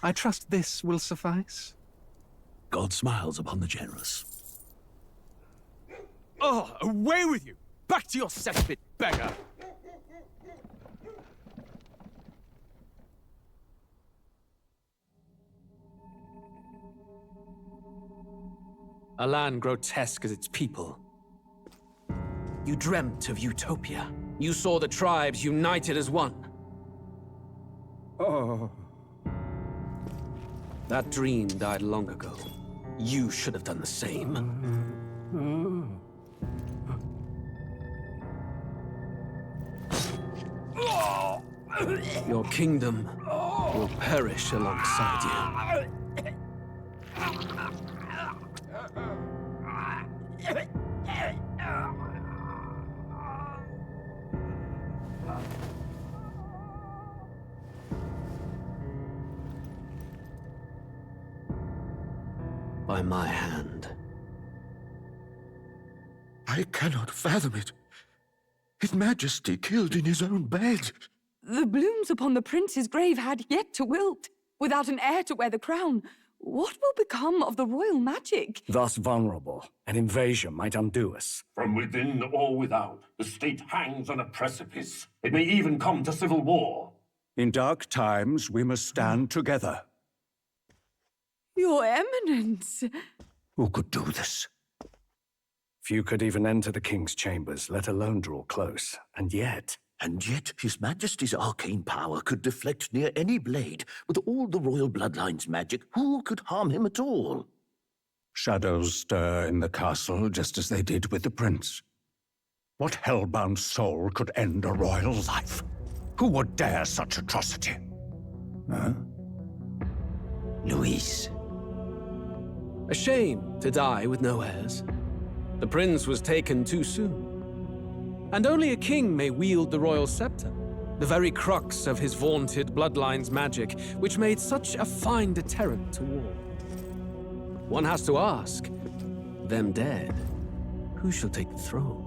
I trust this will suffice. God smiles upon the generous. Oh, away with you! Back to your cesspit, beggar! A land grotesque as its people. You dreamt of utopia. You saw the tribes united as one. Oh. That dream died long ago. You should have done the same. Your kingdom will perish alongside you. By my hand. I cannot fathom it. His Majesty killed in his own bed. The blooms upon the prince's grave had yet to wilt. Without an heir to wear the crown, what will become of the royal magic? Thus vulnerable, an invasion might undo us. From within or without, the state hangs on a precipice. It may even come to civil war. In dark times, we must stand together. Your Eminence! Who could do this? Few could even enter the king's chambers, let alone draw close. And yet His Majesty's arcane power could deflect near any blade. With all the royal bloodline's magic, who could harm him at all? shadows stir in the castle just as they did with the prince. What hellbound soul could end a royal life? Who would dare such atrocity? Huh? Luis. A shame to die with no heirs. The prince was taken too soon. And only a king may wield the royal scepter, the very crux of his vaunted bloodline's magic, which made such a fine deterrent to war. One has to ask, them dead, who shall take the throne?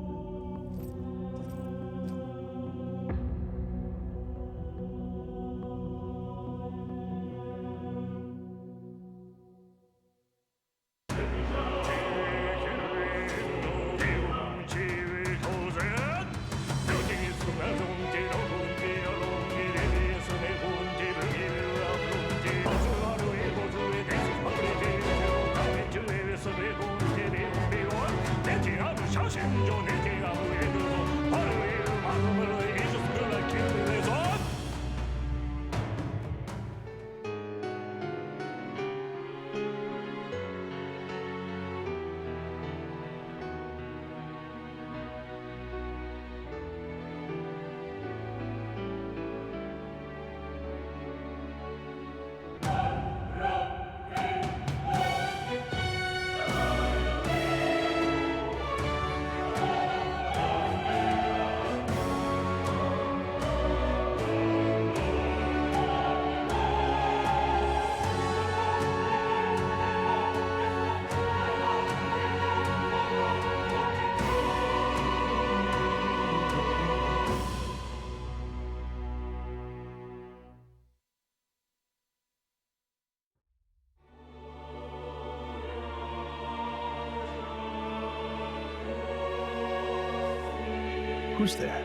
Who's there?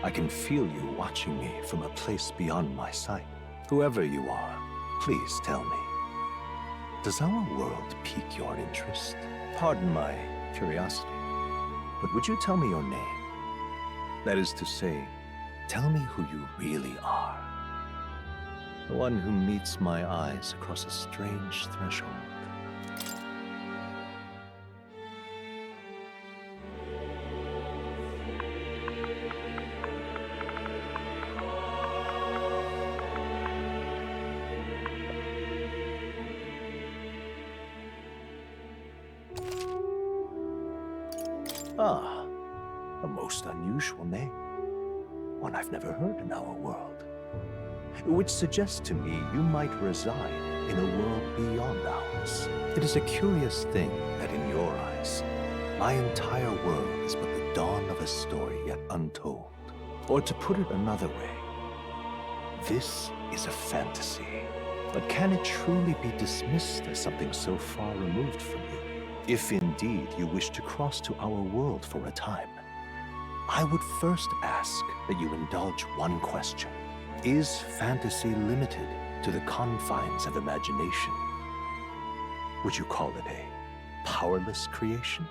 I can feel you watching me from a place beyond my sight. Whoever you are, please tell me. Does our world pique your interest? Pardon my curiosity, but would you tell me your name? That is to say, tell me who you really are. The one who meets my eyes across a strange threshold. Ah, a most unusual name. One I've never heard in our world. Which suggests to me you might reside in a world beyond ours. It is a curious thing that in your eyes, my entire world is but the dawn of a story yet untold. Or to put it another way, this is a fantasy. But can it truly be dismissed as something so far removed from you? If indeed you wish to cross to our world for a time, I would first ask that you indulge one question. Is fantasy limited to the confines of imagination? Would you call it a powerless creation?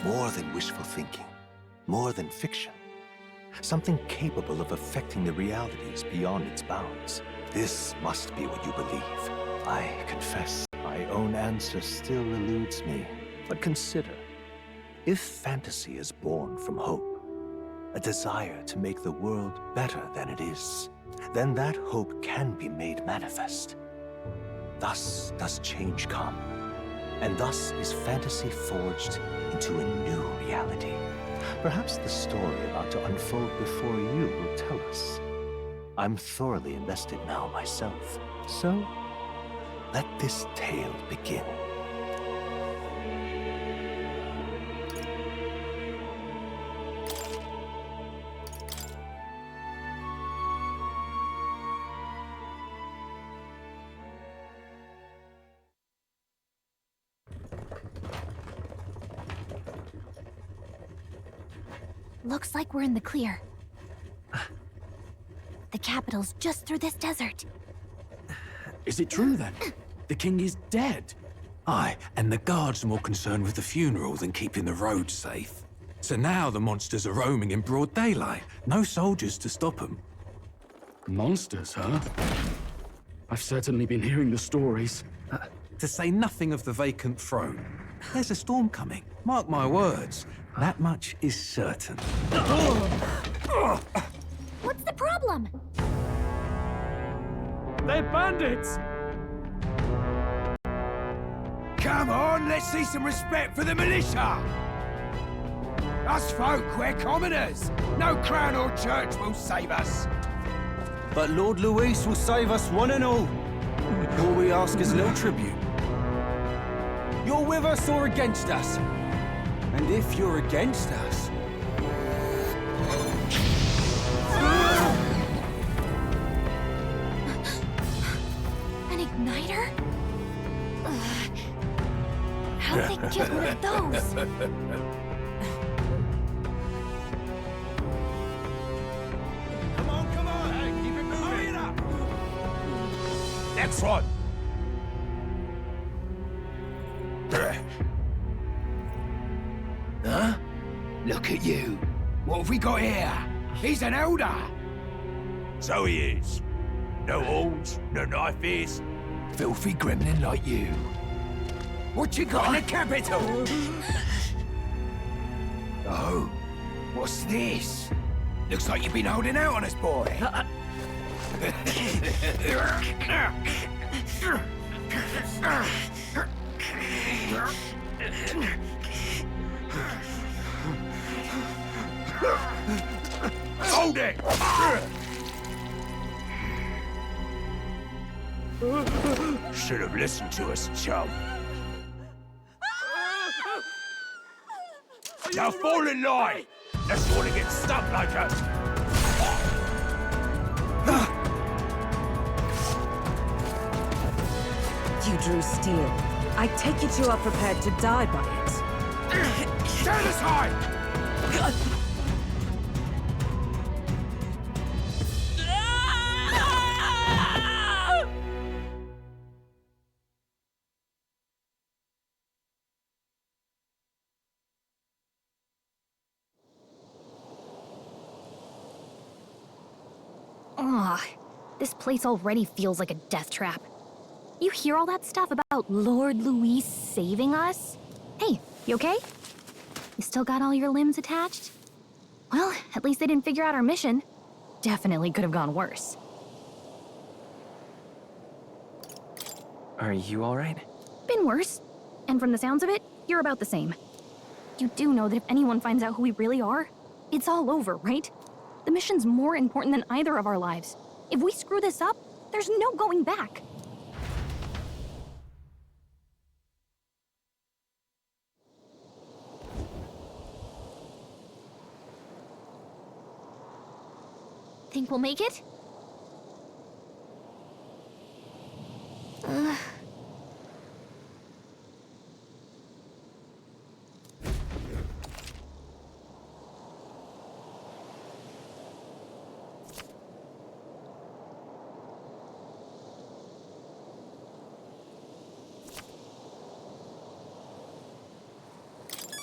More than wishful thinking, more than fiction. Something capable of affecting the realities beyond its bounds. This must be what you believe. I confess, my own answer still eludes me. But consider, if fantasy is born from hope, a desire to make the world better than it is, then that hope can be made manifest. Thus does change come, and thus is fantasy forged into a new reality. Perhaps the story about to unfold before you will tell us. I'm thoroughly invested now myself, so let this tale begin. Looks like we're in the clear. The capital's just through this desert. Is it true then? The king is dead? Aye, and the guards are more concerned with the funeral than keeping the roads safe. So now the monsters are roaming in broad daylight. No soldiers to stop them. Monsters, huh? I've certainly been hearing the stories. To say nothing of the vacant throne. There's a storm coming. Mark my words. That much is certain. What's the problem? They're bandits! Come on, let's see some respect for the militia! Us folk, we're commoners. No crown or church will save us. But Lord Luis will save us one and all. All we ask is a little tribute. You're with us or against us? And if you're against us... An igniter? How'd they get one of those? Come on, hey, keep it moving. Hurry it up! Next one! Huh? Look at you. What have we got here? He's an elder. So he is. No horns, no knifes. Filthy gremlin like you. What you got in the capital? Oh, what's this? Looks like you've been holding out on us, boy. Hold it! Should have listened to us, chum. Now fall in line! Unless you want to get stuck like us. You drew steel. I take it you are prepared to die by it. Stand aside! Ugh, this place already feels like a death trap. You hear all that stuff about Lord Luis saving us? Hey, you okay? You still got all your limbs attached? Well, at least they didn't figure out our mission. Definitely could have gone worse. Are you alright? Been worse. And from the sounds of it, you're about the same. You do know that if anyone finds out who we really are, it's all over, right? The mission's more important than either of our lives. If we screw this up, there's no going back. think we'll make it?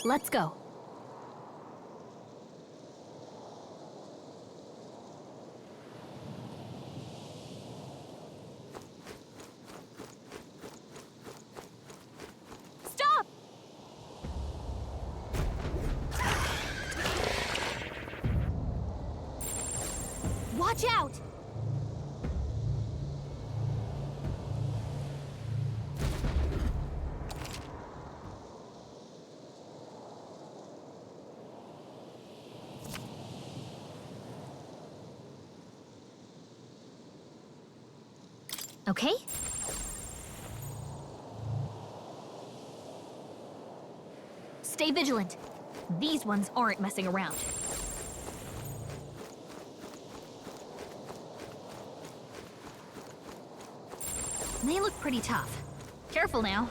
Let's go. Stop! Watch out! Okay? Stay vigilant. These ones aren't messing around. They look pretty tough. Careful now.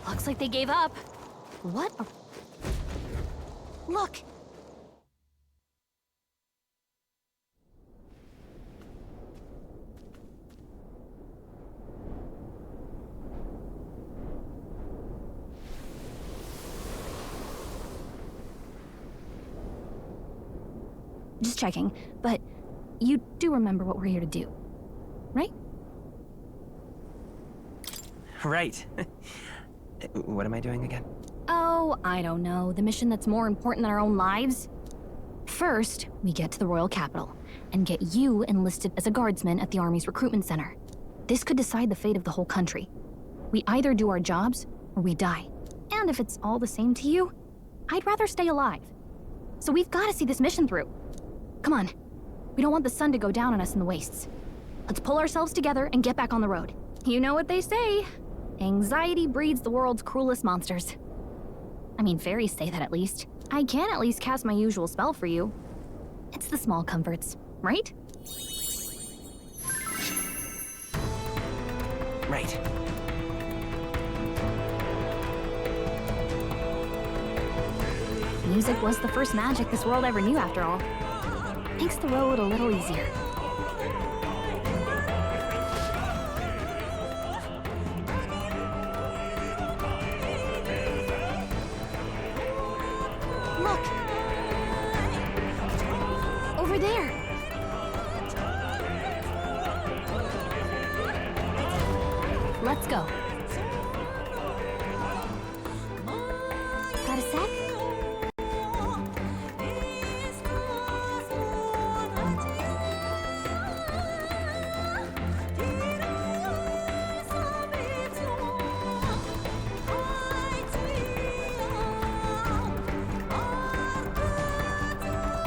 Looks like they gave up. What a... Look! Just checking, but you do remember what we're here to do, right? Right. What am I doing again? Oh, I don't know. The mission that's more important than our own lives? First, we get to the royal capital and get you enlisted as a guardsman at the army's recruitment center. This could decide the fate of the whole country. We either do our jobs or we die. And if it's all the same to you, I'd rather stay alive. So we've got to see this mission through. Come on. We don't want the sun to go down on us in the wastes. Let's pull ourselves together and get back on the road. You know what they say. Anxiety breeds the world's cruelest monsters. I mean, fairies say that at least. I can at least cast my usual spell for you. It's the small comforts, right? Right. Music was the first magic this world ever knew, after all. Makes the road a little easier. Look! Over there! Let's go. Got a sec?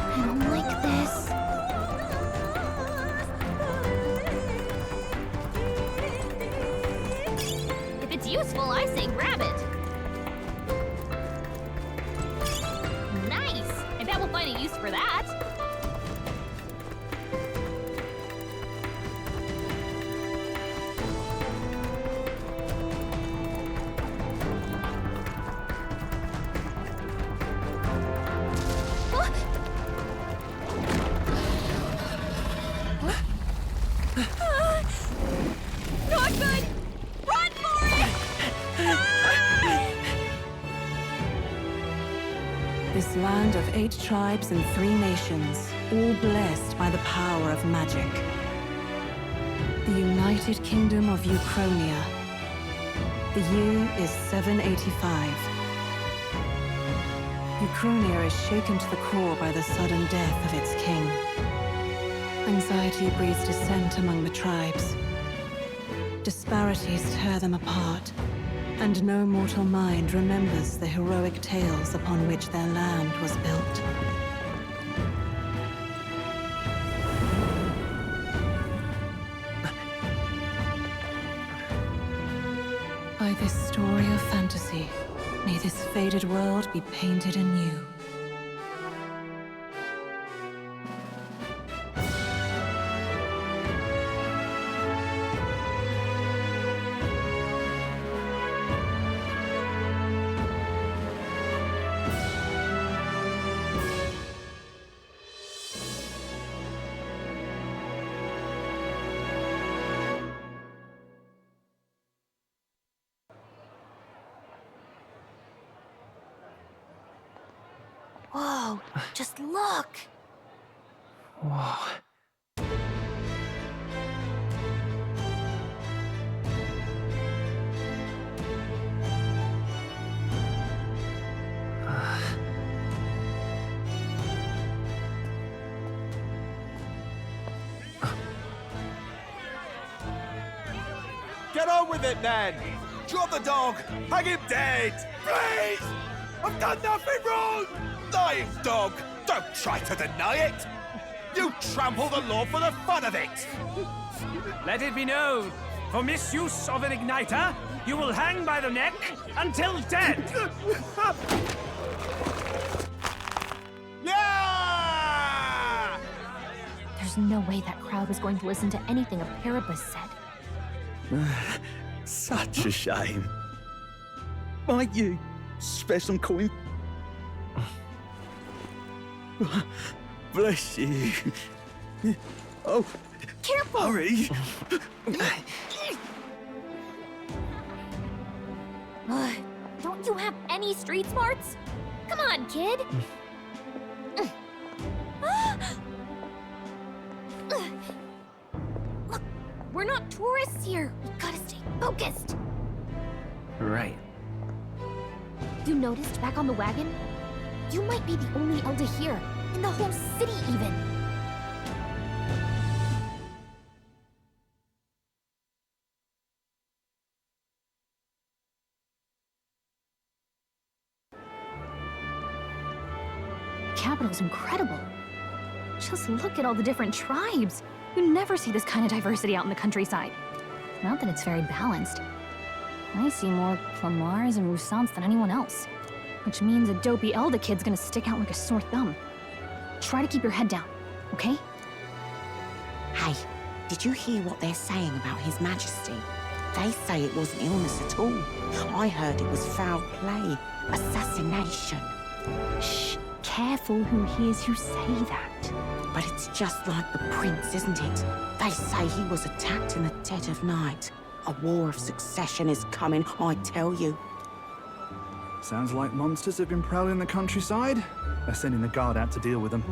I don't like this. If it's useful, I say grab it. Nice! I bet we'll find a use for that. Not good! Run for it! This land of 8 tribes and 3 nations, all blessed by the power of magic. The United Kingdom of Uchronia. The year is 785. Uchronia is shaken to the core by the sudden death of its king. Anxiety breeds dissent among the tribes. Disparities tear them apart. And no mortal mind remembers the heroic tales upon which their land was built. By this story of fantasy, may this faded world be painted anew. Whoa, just look! Whoa. Get on with it, then! Drop the dog! Hang him dead! Please! I've done nothing wrong! Lying dog! Don't try to deny it! You trample the law for the fun of it! Let it be known, for misuse of an igniter, you will hang by the neck until dead! Yeah! There's no way that crowd was going to listen to anything a Paribus said. Such a shame. Might you spare some coin? Bless you. Oh, careful! Hurry! Don't you have any street smarts? Come on, kid! Look, we're not tourists here. We gotta stay focused. Right. You noticed back on the wagon? You might be the only elder here, in the whole city even. The capital's incredible. Just look at all the different tribes. You never see this kind of diversity out in the countryside. Not that it's very balanced. I see more Plamars and Roussants than anyone else. Which means a dopey Elda kid's gonna stick out like a sore thumb. Try to keep your head down, okay? Hey, did you hear what they're saying about His Majesty? They say it wasn't illness at all. I heard it was foul play, assassination. Shh, careful who hears you say that. But it's just like the prince, isn't it? They say he was attacked in the dead of night. A war of succession is coming, I tell you. Sounds like monsters have been prowling the countryside. They're sending the guard out to deal with them.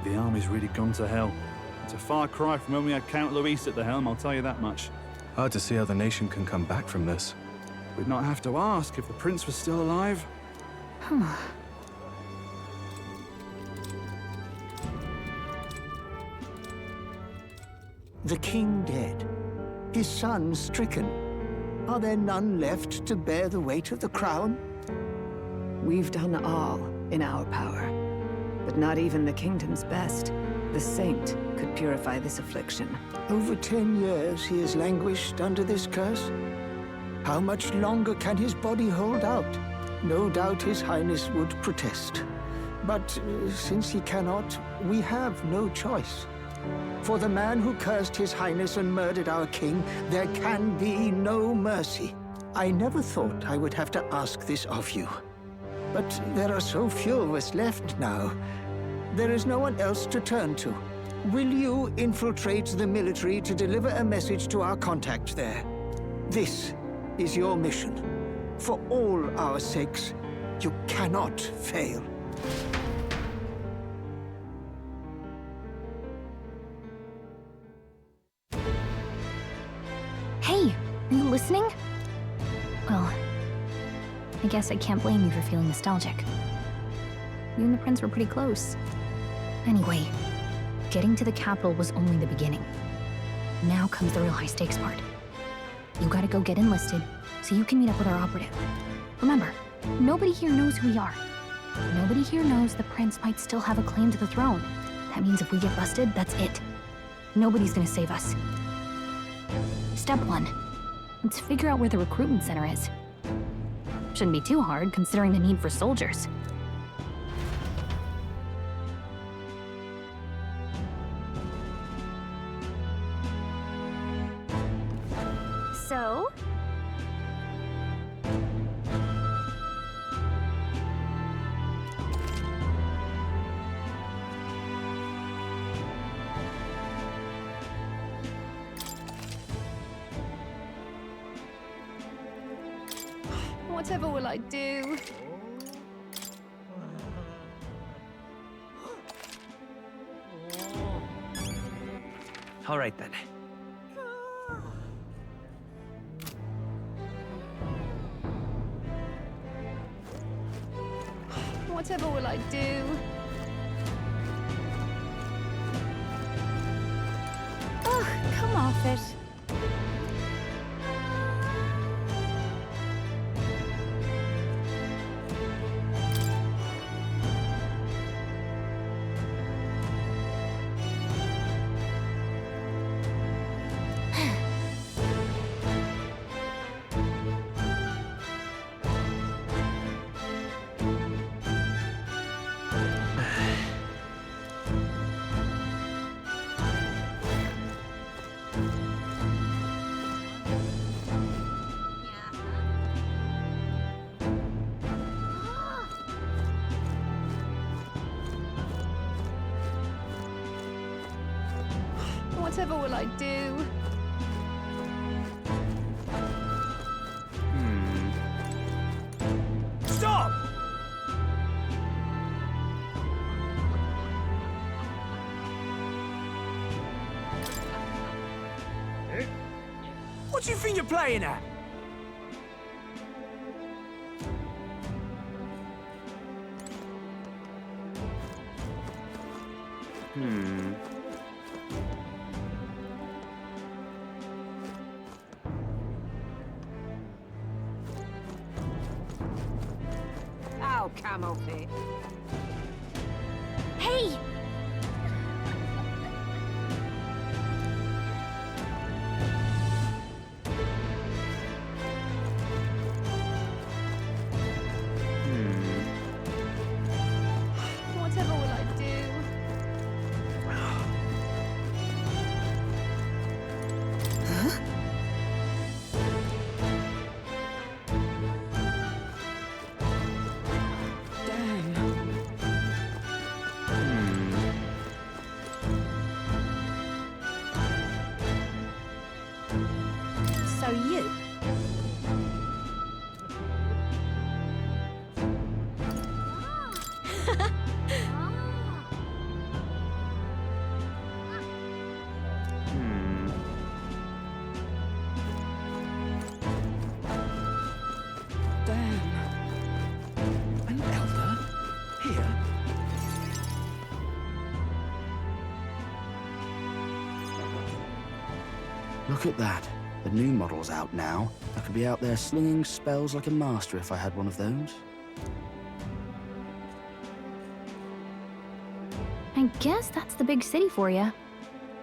The army's really gone to hell. It's a far cry from when we had Count Luis at the helm, I'll tell you that much. Hard to see how the nation can come back from this. We'd not have to ask if the prince was still alive. The king dead, his son stricken. Are there none left to bear the weight of the crown? We've done all in our power, but not even the kingdom's best, the saint, could purify this affliction. Over 10 years he has languished under this curse. How much longer can his body hold out? No doubt his highness would protest. But since he cannot, we have no choice. For the man who cursed his highness and murdered our king, there can be no mercy. I never thought I would have to ask this of you. But there are so few of us left now. There is no one else to turn to. Will you infiltrate the military to deliver a message to our contact there? This is your mission. For all our sakes, you cannot fail. Hey, are you listening? Well, I guess I can't blame you for feeling nostalgic. You and the prince were pretty close. Anyway, getting to the capital was only the beginning. Now comes the real high-stakes part. You gotta go get enlisted, so you can meet up with our operative. Remember, nobody here knows who we are. Nobody here knows the prince might still have a claim to the throne. That means if we get busted, that's it. Nobody's gonna save us. Step 1. Let's figure out where the recruitment center is. Shouldn't be too hard, considering the need for soldiers. So? Whatever will I do? All right then. Whatever will I do? Oh, come off it. Whatever will I do? Stop! What do you think you're playing at? Oh, come off it. Hey! Whatever will I do? So you? An elder? Here? Look at that. The new model's out now. I could be out there slinging spells like a master if I had one of those. I guess that's the big city for you.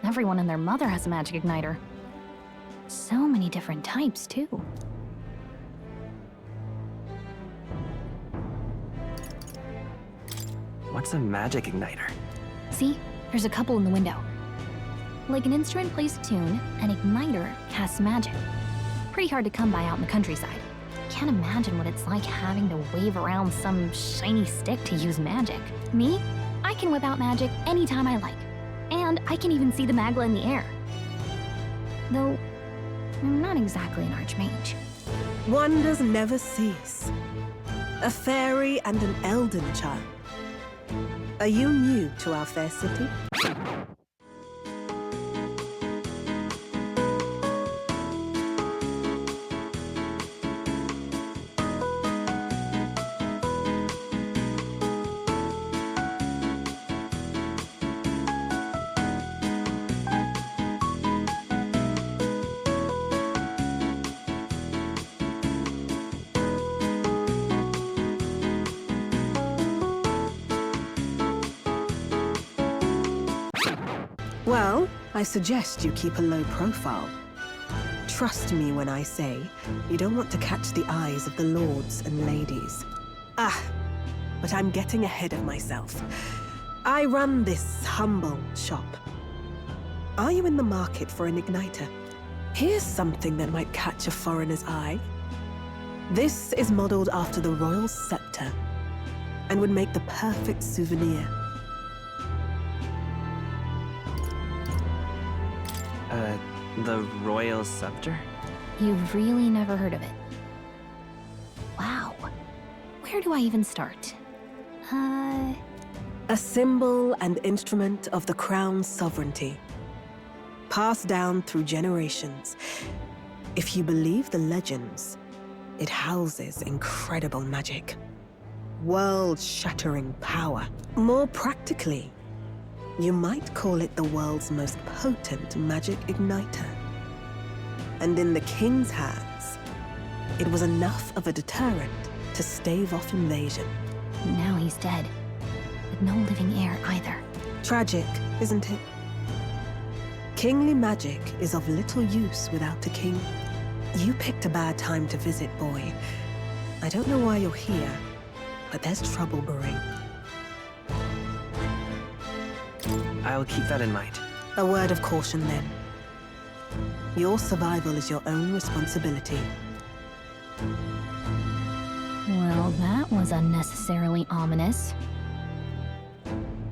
Everyone and their mother has a magic igniter. So many different types, too. What's a magic igniter? See? There's a couple in the window. Like an instrument plays a tune, an igniter casts magic. Pretty hard to come by out in the countryside. Can't imagine what it's like having to wave around some shiny stick to use magic. Me? I can whip out magic anytime I like. And I can even see the magla in the air. Though, I'm not exactly an archmage. Wonders never cease. A fairy and an elden child. Are you new to our fair city? Well, I suggest you keep a low profile. Trust me when I say you don't want to catch the eyes of the lords and ladies. But I'm getting ahead of myself. I run this humble shop. Are you in the market for an igniter? Here's something that might catch a foreigner's eye. This is modeled after the royal scepter and would make the perfect souvenir. The royal scepter? You've really never heard of it. Wow. Where do I even start? A symbol and instrument of the crown's sovereignty. Passed down through generations. If you believe the legends, it houses incredible magic. World-shattering power. More practically, you might call it the world's most potent magic igniter. And in the king's hands, it was enough of a deterrent to stave off invasion. Now he's dead. With no living heir either. Tragic, isn't it? Kingly magic is of little use without a king. You picked a bad time to visit, boy. I don't know why you're here, but there's trouble brewing. I'll keep that in mind. A word of caution, then. Your survival is your own responsibility. Well, that was unnecessarily ominous.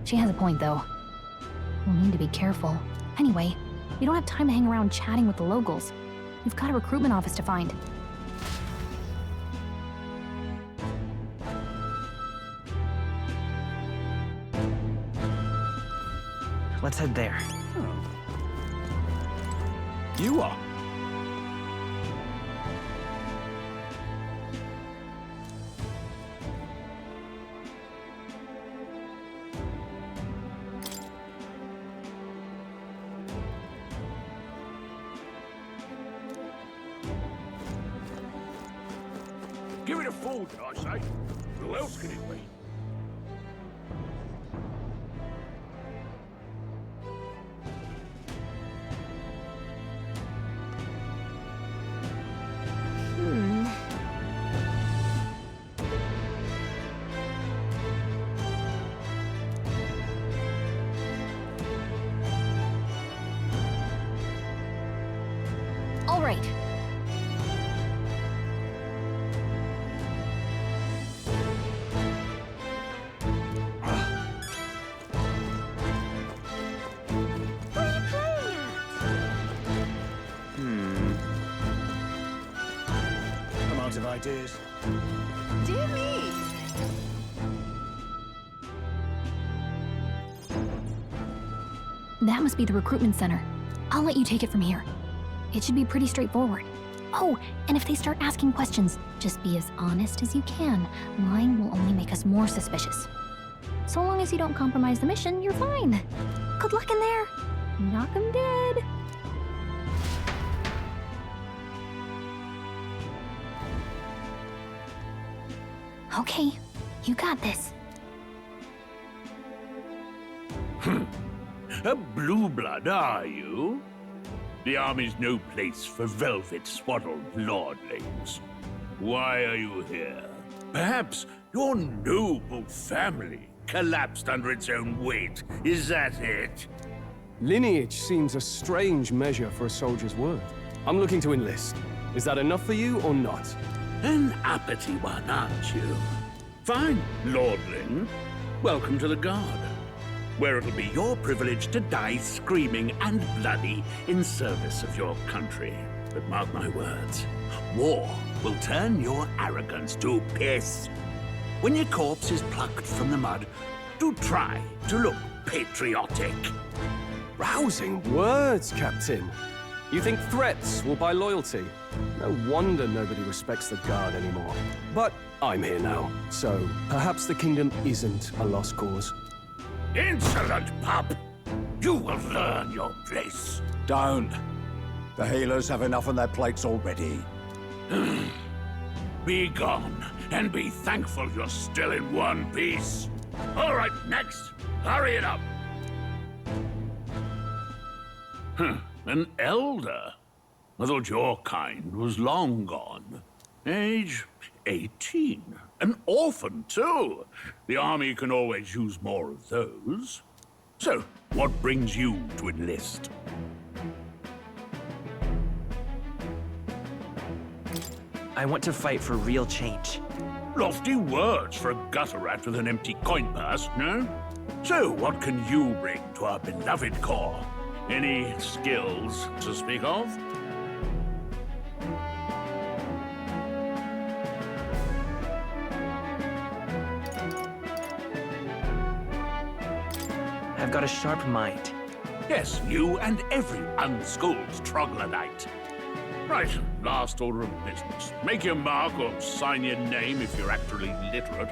She has a point, though. We'll need to be careful. Anyway, you don't have time to hang around chatting with the locals. We've got a recruitment office to find. Let's head there. You are? Give it a fold, I say. Who else can it be? All right. I'm out of ideas. Dear me! That must be the recruitment center. I'll let you take it from here. It should be pretty straightforward. Oh, and if they start asking questions, just be as honest as you can. Lying will only make us more suspicious. So long as you don't compromise the mission, you're fine. Good luck in there. Knock 'em dead. Okay, you got this. A blue blood, are you? The army's no place for velvet-swaddled lordlings. Why are you here? Perhaps your noble family collapsed under its own weight. Is that it? Lineage seems a strange measure for a soldier's word. I'm looking to enlist. Is that enough for you or not? An uppity one, aren't you? Fine, lordling. Welcome to the Guard, where it'll be your privilege to die screaming and bloody in service of your country. But mark my words, war will turn your arrogance to piss. When your corpse is plucked from the mud, do try to look patriotic. Rousing words, Captain. You think threats will buy loyalty? No wonder nobody respects the Guard anymore. But I'm here now, so perhaps the kingdom isn't a lost cause. Insolent pup! You will learn your place. Don't. The healers have enough on their plates already. Be gone, and be thankful you're still in one piece. All right, next. Hurry it up. An elder? I thought your kind was long gone. Age 18. An orphan, too. The army can always use more of those. So, what brings you to enlist? I want to fight for real change. Lofty words for a gutter rat with an empty coin purse, no? So, what can you bring to our beloved corps? Any skills to speak of? I've got a sharp mind. Yes, you and every unschooled troglodyte. Right, last order of business. Make your mark or sign your name if you're actually literate.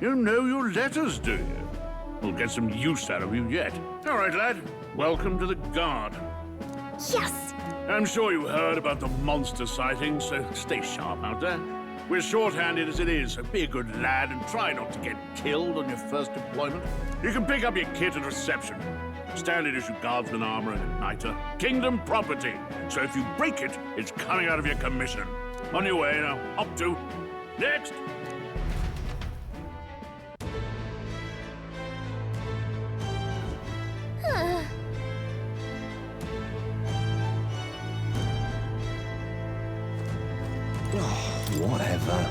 You know your letters, do you? We'll get some use out of you yet. All right, lad. Welcome to the Guard. Yes! I'm sure you heard about the monster sightings, so stay sharp out there. We're short-handed as it is, so be a good lad and try not to get killed on your first deployment. You can pick up your kit at reception. Standard issue guardsman armor and igniter. Kingdom property. So if you break it, it's coming out of your commission. On your way now. Up to. Next! Whatever.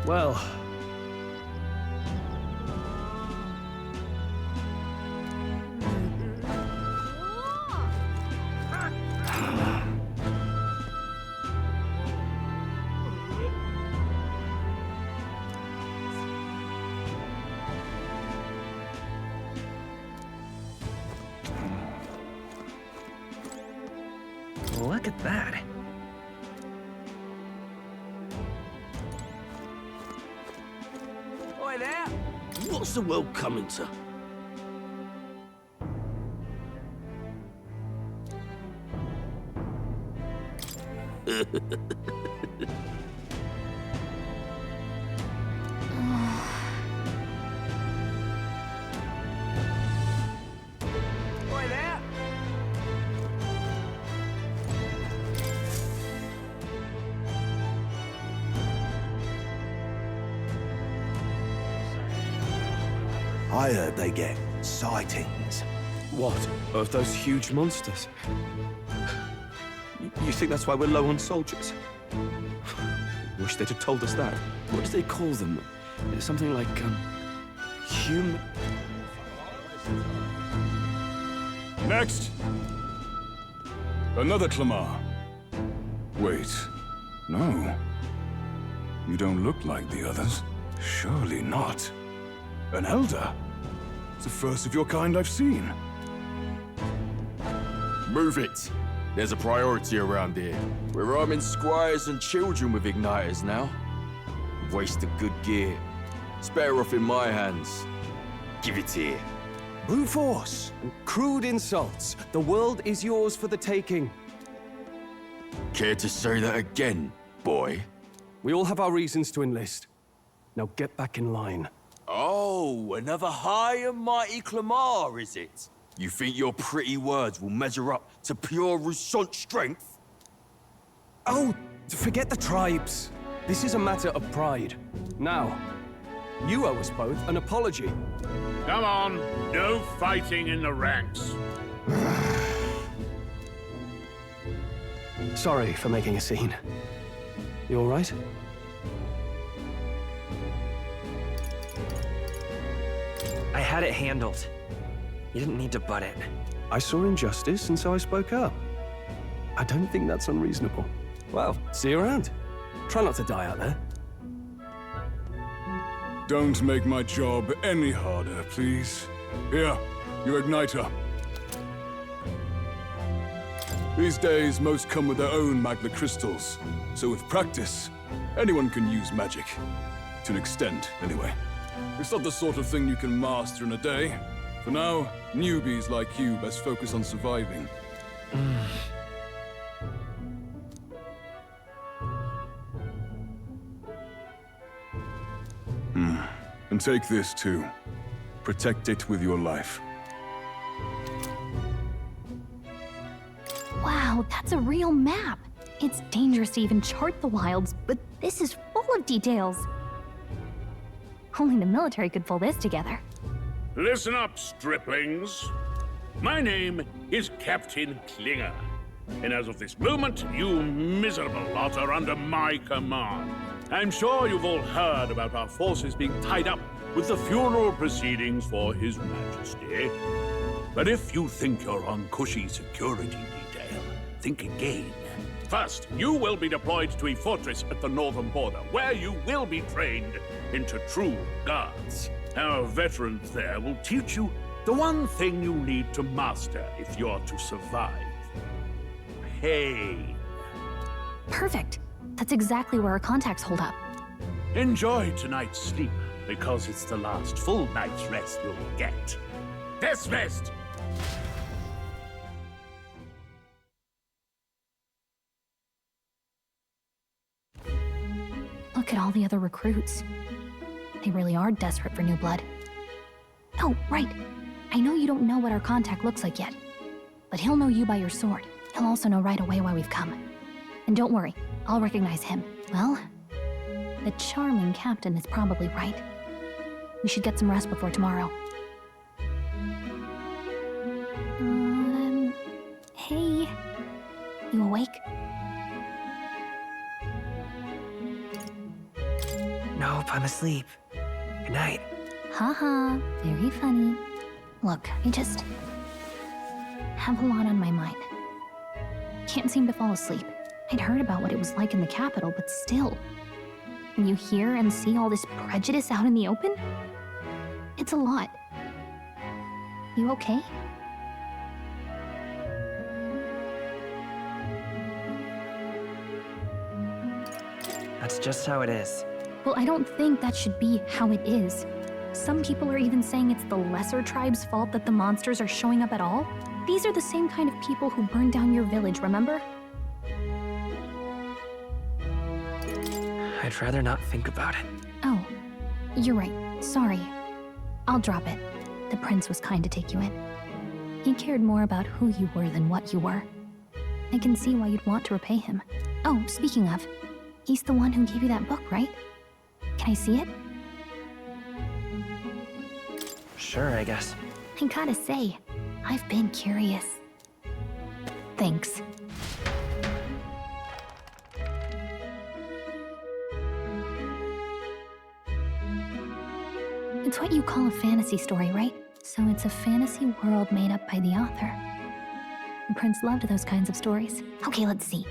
Well... Look at that. Oi there! What's the world coming to? Oi there! I heard they get sightings. What? Of those huge monsters? You think that's why we're low on soldiers? Wish they'd have told us that. What do they call them? Something like, human... Next! Another Clamar. Wait, no. You don't look like the others. Surely not. An elder? It's the first of your kind I've seen. Move it. There's a priority around here. We're arming squires and children with igniters now. Wasted good gear. It's better off in my hands. Give it here. Brute force and crude insults. The world is yours for the taking. Care to say that again, boy? We all have our reasons to enlist. Now get back in line. Oh, another high and mighty Clamar, is it? You think your pretty words will measure up to pure Roussant strength? Oh, forget the tribes. This is a matter of pride. Now, You owe us both an apology. Come on, no fighting in the ranks. Sorry for making a scene. You all right? I had it handled. You didn't need to butt it. I saw injustice, and so I spoke up. I don't think that's unreasonable. Well, see you around. Try not to die out there. Don't make my job any harder, please. Here, your igniter. These days, most come with their own magna crystals. So with practice, anyone can use magic. To an extent, anyway. It's not the sort of thing you can master in a day. For now, newbies like you best focus on surviving. And take this too. Protect it with your life. Wow, that's a real map. It's dangerous to even chart the wilds, but this is full of details. Only the military could pull this together. Listen up, striplings. My name is Captain Klinger, and as of this moment, you miserable lot are under my command. I'm sure you've all heard about our forces being tied up with the funeral proceedings for His Majesty. But if you think you're on cushy security detail, think again. First, you will be deployed to a fortress at the northern border, where you will be trained into true guards. Our veterans there will teach you the one thing you need to master if you're to survive. Pain. Perfect. That's exactly where our contacts hold up. Enjoy tonight's sleep, because it's the last full night's rest you'll get. Dismissed! Look at all the other recruits. They really are desperate for new blood. Oh, right. I know you don't know what our contact looks like yet, but he'll know you by your sword. He'll also know right away why we've come. And don't worry, I'll recognize him. Well, the charming captain is probably right. We should get some rest before tomorrow. Hey. You awake? Nope, I'm asleep. Good night. Haha, very funny. Look, I just have a lot on my mind. Can't seem to fall asleep. I'd heard about what it was like in the capital, but still. When you hear and see all this prejudice out in the open, it's a lot. You okay? That's just how it is. Well, I don't think that should be how it is. Some people are even saying it's the lesser tribe's fault that the monsters are showing up at all. These are the same kind of people who burned down your village, remember? I'd rather not think about it. Oh, you're right. Sorry. I'll drop it. The prince was kind to take you in. He cared more about who you were than what you were. I can see why you'd want to repay him. Oh, speaking of, he's the one who gave you that book, right? Can I see it? Sure, I guess. I gotta say, I've been curious. Thanks. It's what you call a fantasy story, right? So it's a fantasy world made up by the author. The prince loved those kinds of stories. Okay, let's see.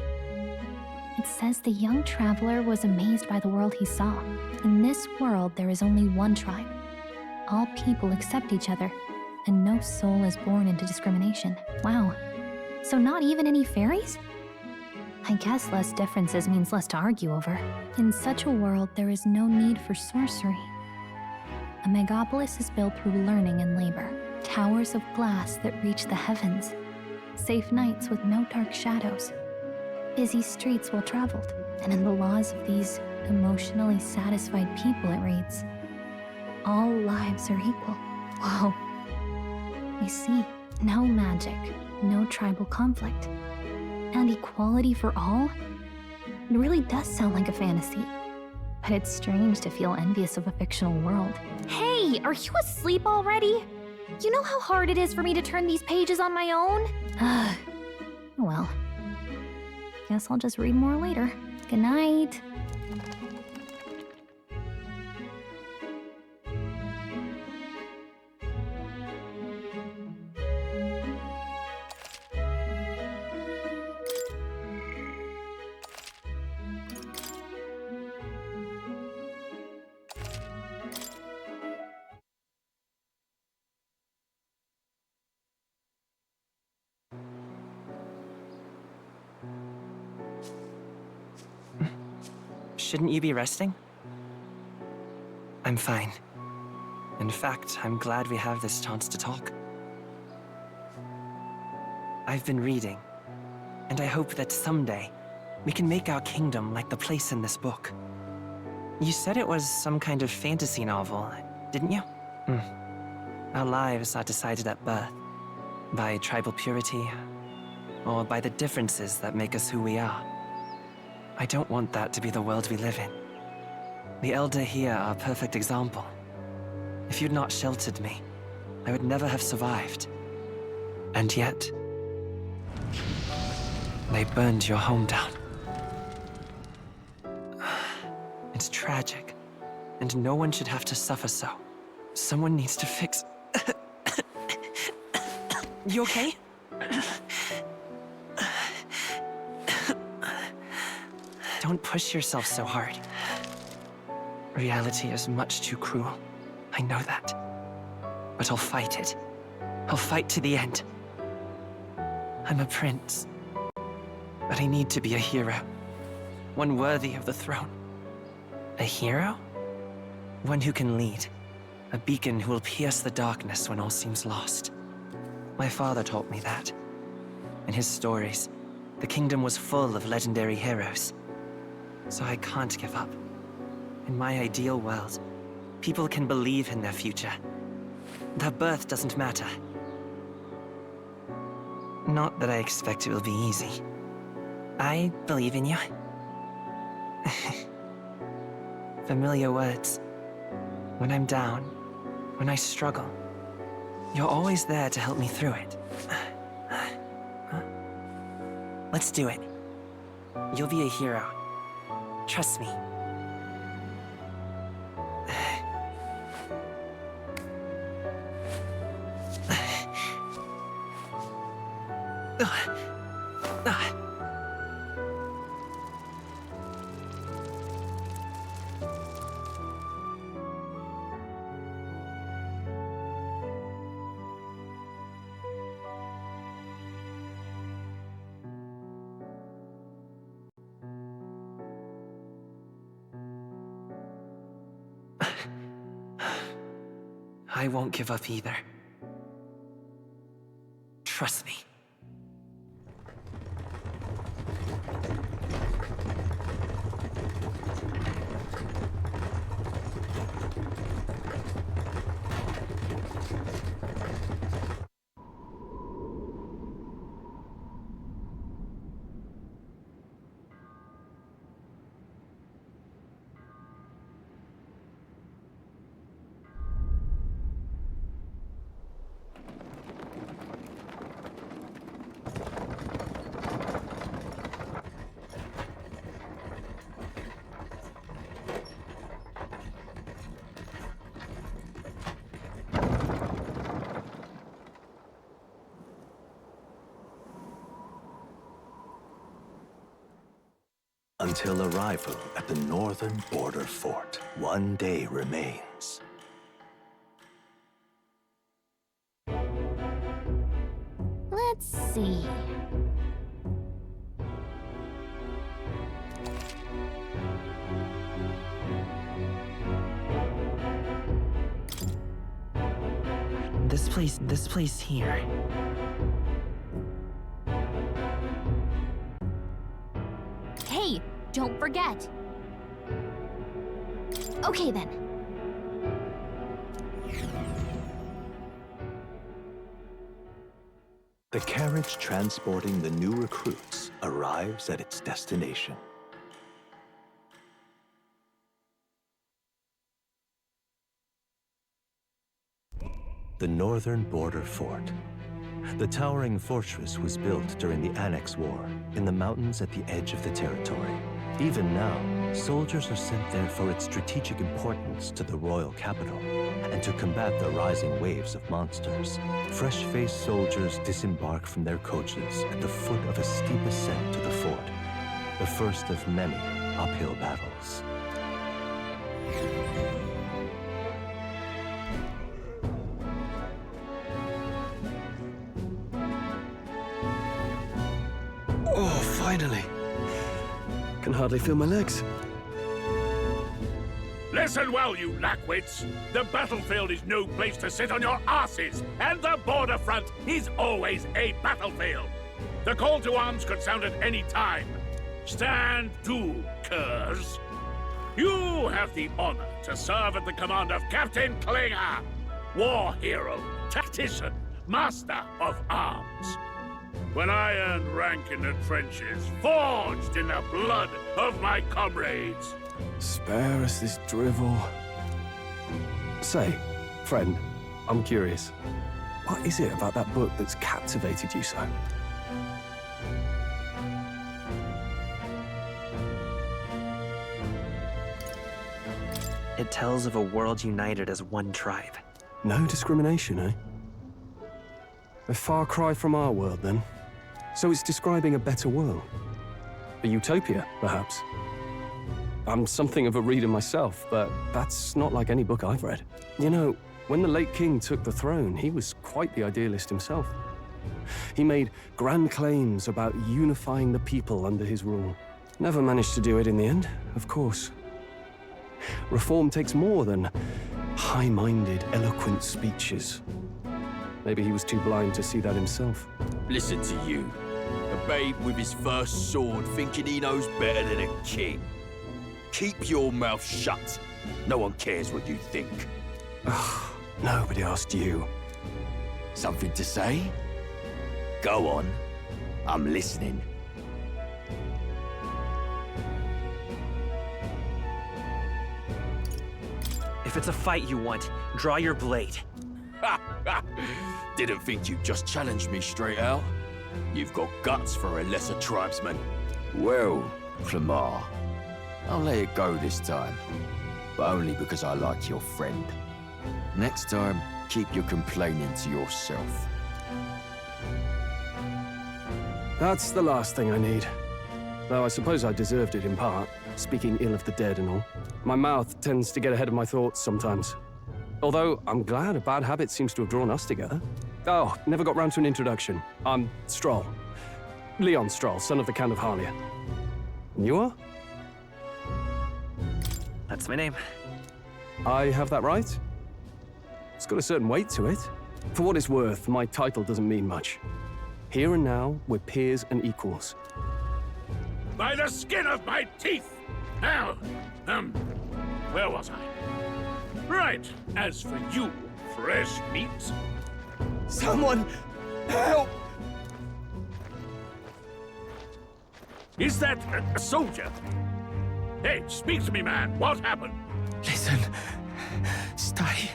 It says the young traveler was amazed by the world he saw. In this world, there is only one tribe. All people accept each other, and no soul is born into discrimination. Wow. So not even any fairies? I guess less differences means less to argue over. In such a world, there is no need for sorcery. A megapolis is built through learning and labor. Towers of glass that reach the heavens. Safe nights with no dark shadows. Busy streets well traveled. And in the laws of these emotionally satisfied people, it reads, all lives are equal. Whoa. I see. No magic, no tribal conflict. And equality for all? It really does sound like a fantasy. But it's strange to feel envious of a fictional world. Hey, are you asleep already? You know how hard it is for me to turn these pages on my own? Well, guess I'll just read more later. Good night. Shouldn't you be resting? I'm fine. In fact, I'm glad we have this chance to talk. I've been reading, and I hope that someday we can make our kingdom like the place in this book. You said it was some kind of fantasy novel, didn't you? Our lives are decided at birth, by tribal purity, or by the differences that make us who we are. I don't want that to be the world we live in. The Elder here are a perfect example. If you'd not sheltered me, I would never have survived. And yet, they burned your home down. It's tragic, and no one should have to suffer so. Someone needs to fix... You okay? Don't push yourself so hard. Reality is much too cruel. I know that. But I'll fight it. I'll fight to the end. I'm a prince. But I need to be a hero. One worthy of the throne. A hero? One who can lead. A beacon who will pierce the darkness when all seems lost. My father taught me that. In his stories, the kingdom was full of legendary heroes. So I can't give up. In my ideal world, people can believe in their future. Their birth doesn't matter. Not that I expect it will be easy. I believe in you. Familiar words. When I'm down, when I struggle, you're always there to help me through it. Let's do it. You'll be a hero. Trust me. I won't give up either. Trust me. Until arrival at the northern border fort, one day remains. Let's see. This place here. Hey, don't forget. Okay then. The carriage transporting the new recruits arrives at its destination. The northern border fort. The towering fortress was built during the Annex War in the mountains at the edge of the territory. Even now, soldiers are sent there for its strategic importance to the royal capital and to combat the rising waves of monsters. Fresh-faced soldiers disembark from their coaches at the foot of a steep ascent to the fort, the first of many uphill battles. Oh, finally. Can hardly feel my legs. Listen well, you lackwits. The battlefield is no place to sit on your asses, and the border front is always a battlefield. The call to arms could sound at any time. Stand to, curs. You have the honor to serve at the command of Captain Klinger, war hero, tactician, master of arms. When I earned rank in the trenches, forged in the blood of my comrades. Spare us this drivel. Say, friend, I'm curious. What is it about that book that's captivated you so? It tells of a world united as one tribe. No discrimination, eh? A far cry from our world, then. So it's describing a better world. A utopia, perhaps. I'm something of a reader myself, but that's not like any book I've read. You know, when the late king took the throne, he was quite the idealist himself. He made grand claims about unifying the people under his rule. Never managed to do it in the end, of course. Reform takes more than high-minded, eloquent speeches. Maybe he was too blind to see that himself. Listen to you. A babe with his first sword thinking he knows better than a king. Keep your mouth shut. No one cares what you think. Nobody asked you. Something to say? Go on. I'm listening. If it's a fight you want, draw your blade. Didn't think you'd just challenge me straight out. You've got guts for a lesser tribesman. Well, Clemar, I'll let it go this time. But only because I like your friend. Next time, keep your complaining to yourself. That's the last thing I need. Though I suppose I deserved it in part, speaking ill of the dead and all. My mouth tends to get ahead of my thoughts sometimes. Although, I'm glad a bad habit seems to have drawn us together. Oh, never got round to an introduction. I'm Stroll. Leon Stroll, son of the Count of Harlia. And you are? That's my name. I have that right? It's got a certain weight to it. For what it's worth, my title doesn't mean much. Here and now, we're peers and equals. By the skin of my teeth! Now, where was I? Right, as for you, fresh meat. Someone, help! Is that a soldier? Hey, speak to me, man. What happened? Listen, stay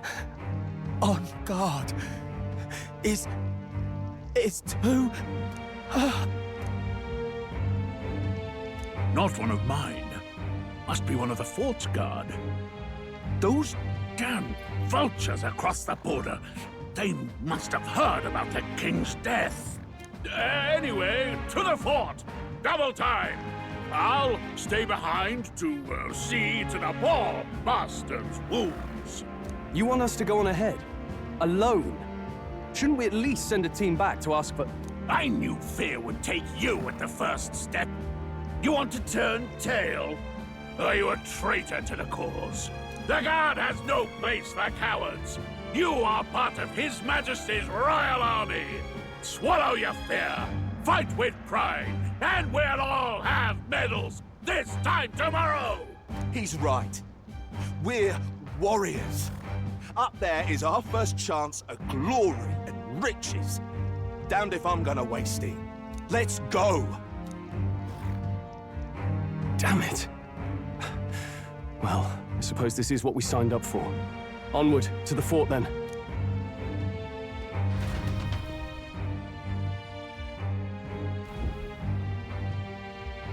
on guard. It's too... Not one of mine. Must be one of the fort's guard. Those damn vultures across the border. They must have heard about the king's death. Anyway, to the fort. Double time. I'll stay behind to see to the poor bastard's wounds. You want us to go on ahead? Alone? Shouldn't we at least send a team back to ask for... I knew fear would take you at the first step. You want to turn tail? Are you a traitor to the cause? The Guard has no place for cowards. You are part of His Majesty's Royal Army. Swallow your fear, fight with pride, and we'll all have medals this time tomorrow! He's right. We're warriors. Up there is our first chance at glory and riches. Damned if I'm gonna waste it. Let's go! Damn it. Well, I suppose this is what we signed up for. Onward, to the fort then.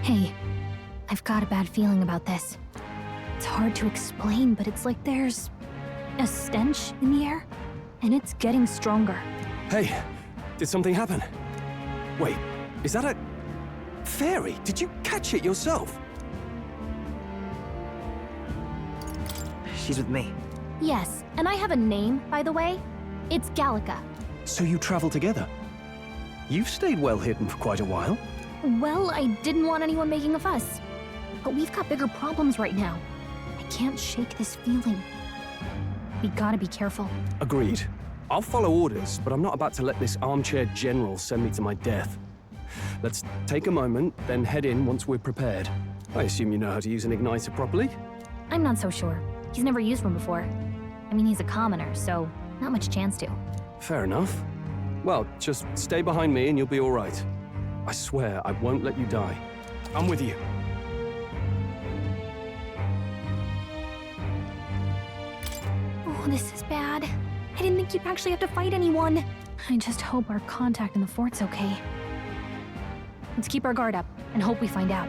Hey, I've got a bad feeling about this. It's hard to explain, but it's like there's a stench in the air, and it's getting stronger. Hey, did something happen? Wait, is that a fairy? Did you catch it yourself? She's with me. Yes, and I have a name, by the way. It's Gallica. So you travel together? You've stayed well hidden for quite a while. Well, I didn't want anyone making a fuss. But we've got bigger problems right now. I can't shake this feeling. We gotta be careful. Agreed. I'll follow orders, but I'm not about to let this armchair general send me to my death. Let's take a moment, then head in once we're prepared. I assume you know how to use an igniter properly? I'm not so sure. He's never used one before. I mean, he's a commoner, so not much chance to. Fair enough. Well, just stay behind me and you'll be all right. I swear I won't let you die. I'm with you. Oh, this is bad. I didn't think you'd actually have to fight anyone. I just hope our contact in the fort's okay. Let's keep our guard up and hope we find out.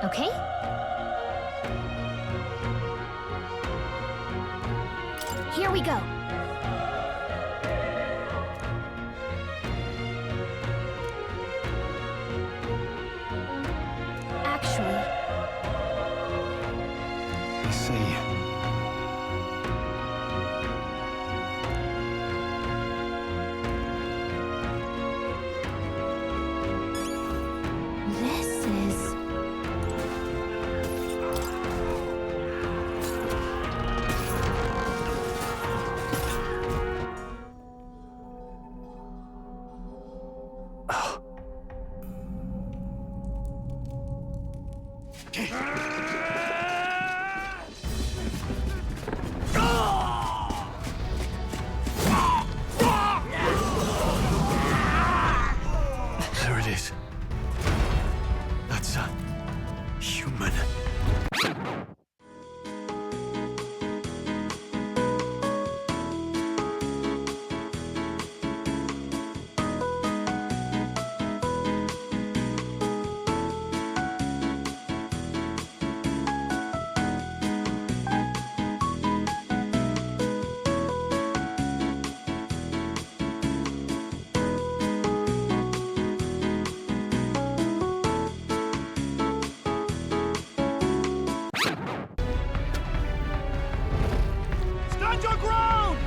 Okay? Here we go. Actually... I see. This is... There it is. That's a human. Stand your ground!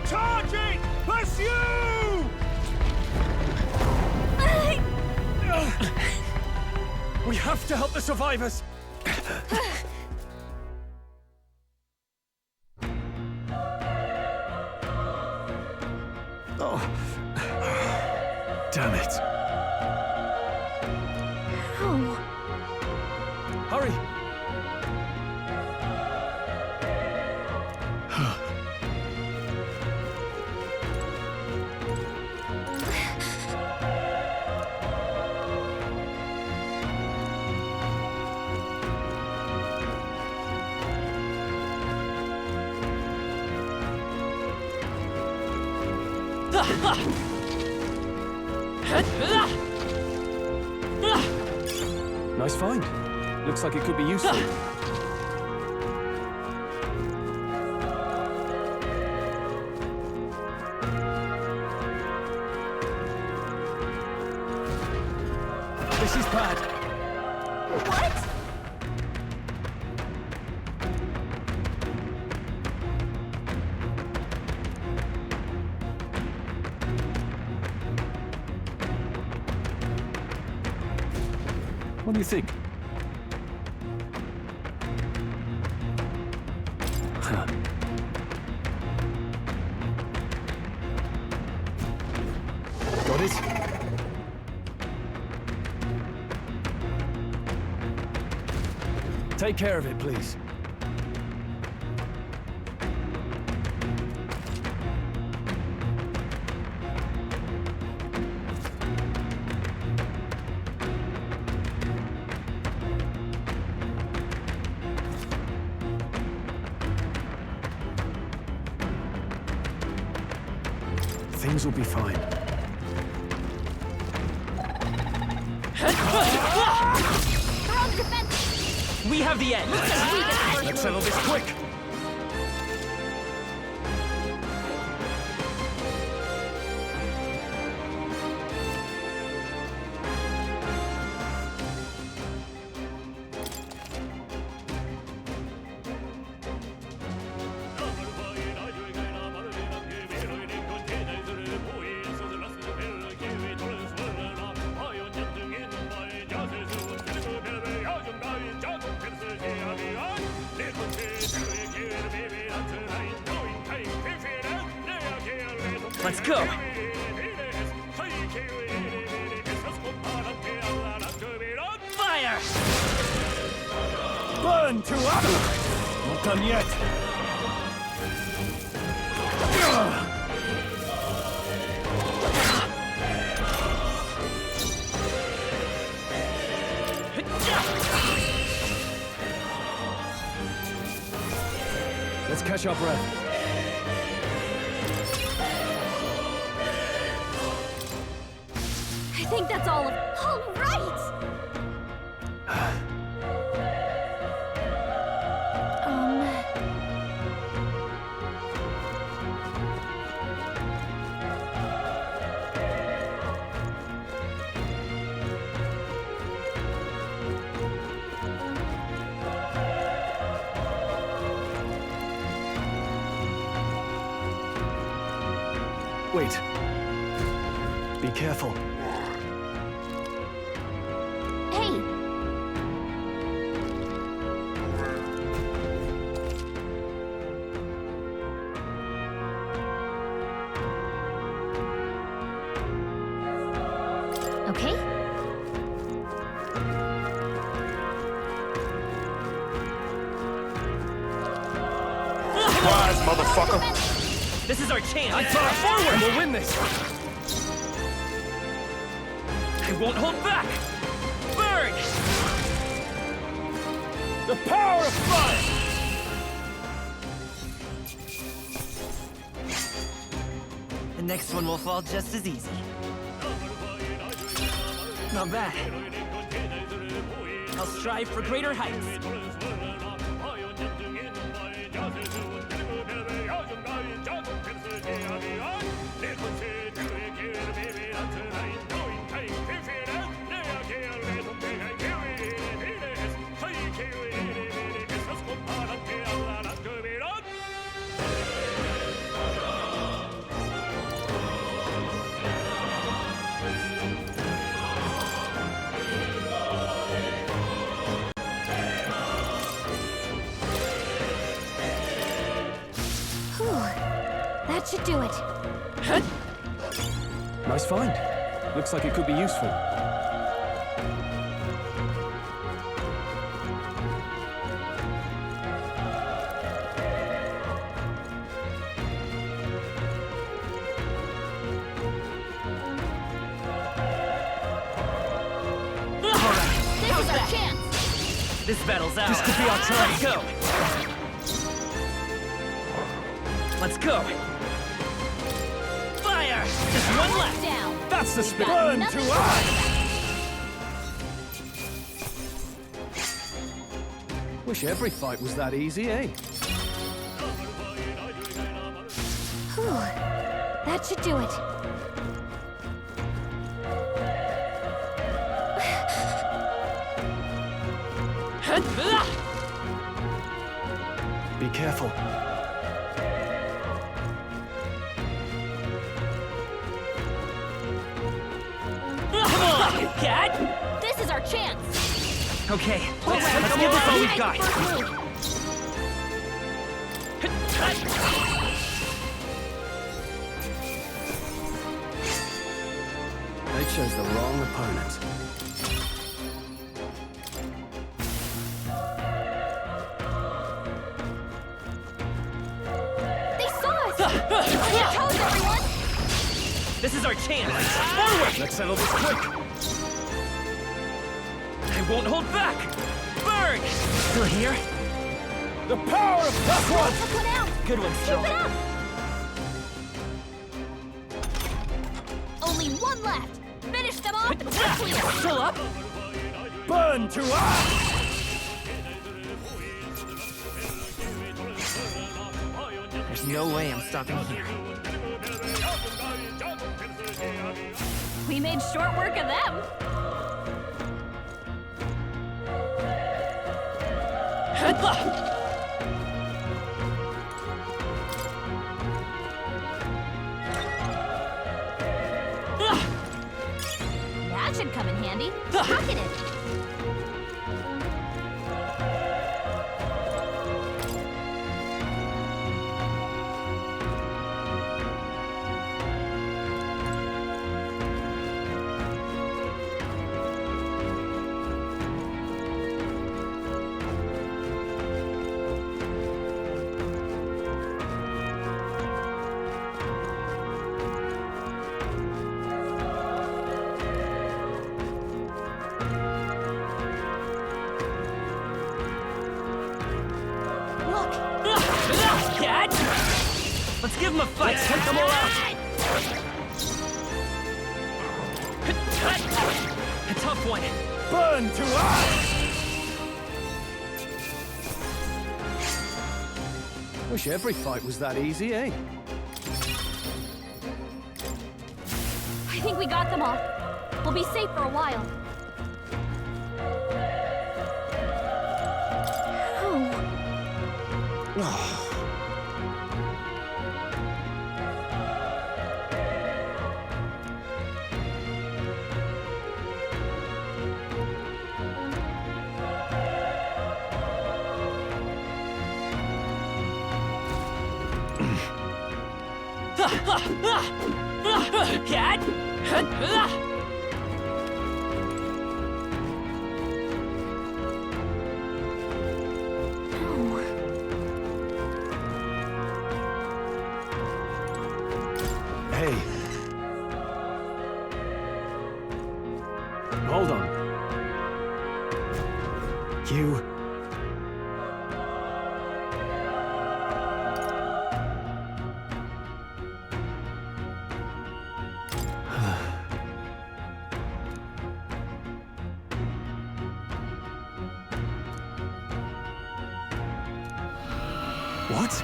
Charging! Pursue! We have to help the survivors! Oh. Damn it. How? Hurry! Nice find. Looks like it could be useful. This is bad. What? What do you think? Huh. Got it? Take care of it, please. Things will be fine. We have the edge. Let's settle this quick. Let's go. Fire! Burn to ATLUS! Not done yet. Let's catch our breath. I think that's all of... All right! Wait. Be careful. Hey! Okay? Surprise, motherfucker! This is our chance! I fire forward! We'll win this! I won't hold back! Burn! The power of fire! The next one will fall just as easy. Not bad. I'll strive for greater heights. That should do it. Nice find. Looks like it could be useful. This is our chance. This battle's ours. This could be our chance. Let's go. Fire! Just one left. Down. That's the spirit. Burn Burn to us! Wish every fight was that easy, eh? Whew. That should do it. Be careful. Cat? This is our chance. Okay, let's give this all we've got. They chose the wrong opponent. They saw us! On your toes, everyone! This is our chance. Forward! Let's settle this quick. I won't hold back. Burn! Still here? The power of that one! Took one out! Good one, Keep still. it up! left! Finish them off quickly! Still up? Burn to us! There's no way I'm stopping here. We made short work of them! That should come in handy. Pocket it! Let's give them a fight! Let's take them all out! A tough one! Burn to us! Wish every fight was that easy, eh? I think we got them all. We'll be safe for a while. Hey. Hold on. You... What?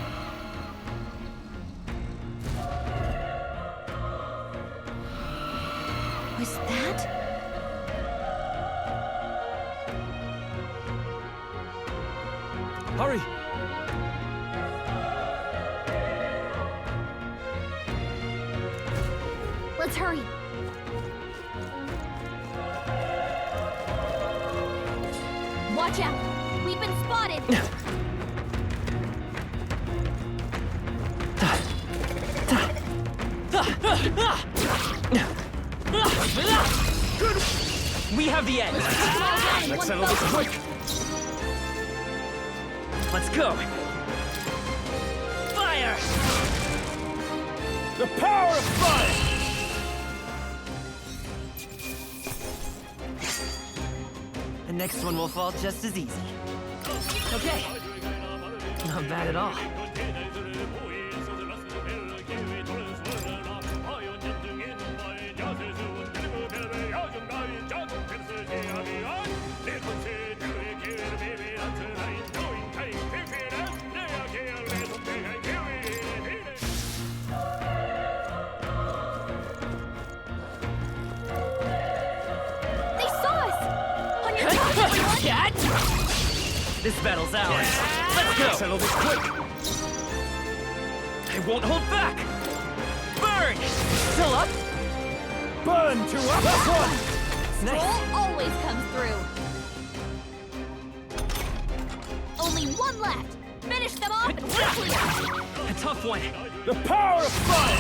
Was that? Hurry! Let's hurry. Watch out! We've been spotted! We have the edge! Let's settle this quick! Let's go! Fire! The power of fire! The next one will fall just as easy. Okay. Not bad at all. This battle's ours. Let's go! Settle this quick! I won't hold back! Burn! Still up? Burn to us! Last one! Scroll always comes through. Only one left. Finish them off quickly. A tough one. The power of fire!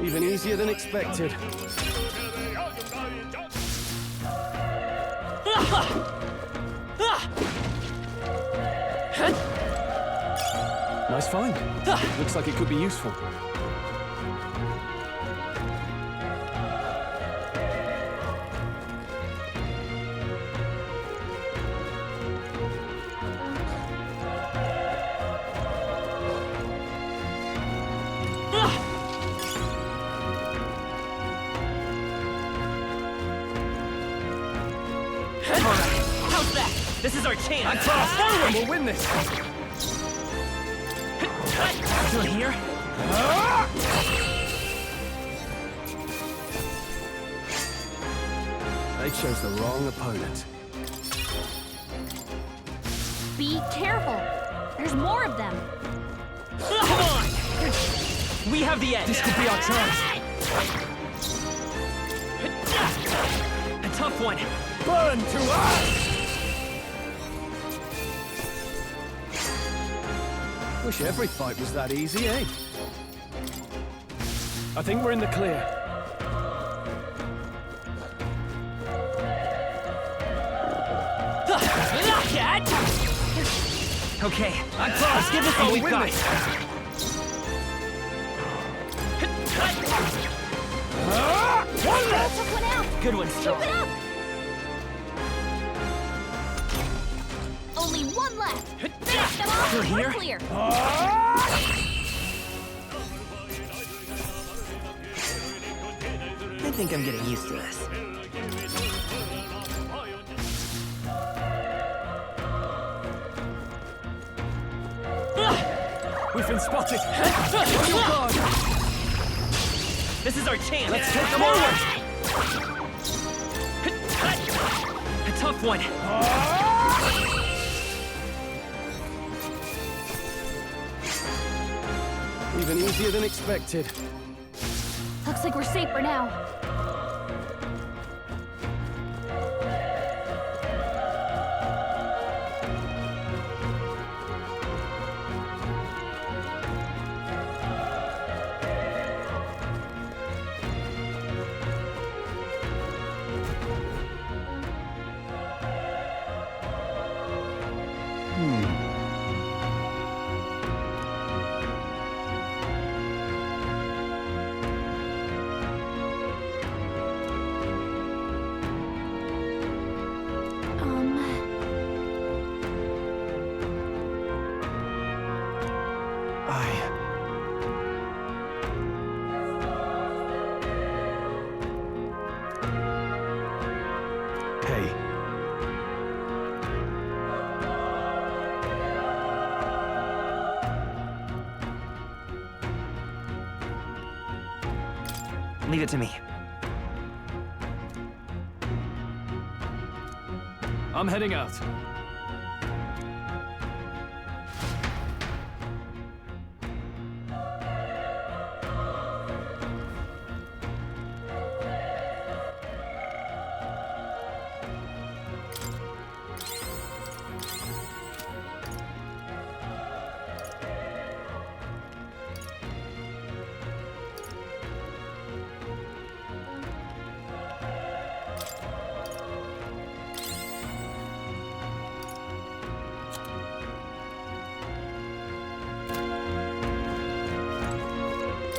Even easier than expected. Nice find. Looks like it could be useful. How's that? This is our chance. I'm fast forward. We'll win this. Still here? They chose the wrong opponent. Be careful. There's more of them. Come on! We have the edge. This could be our chance. A tough one. Burn to us! Wish every fight was that easy, eh? I think we're in the clear. Okay, let's give this all we've got. Good one, Strong. Keep it up! Only one left. Finish them off. Still here? We're clear. I think I'm getting used to this. We've been spotted. This is our chance. Let's take them forward. A tough one. Even easier than expected. Looks like we're safe for now. Hey. Leave it to me. I'm heading out.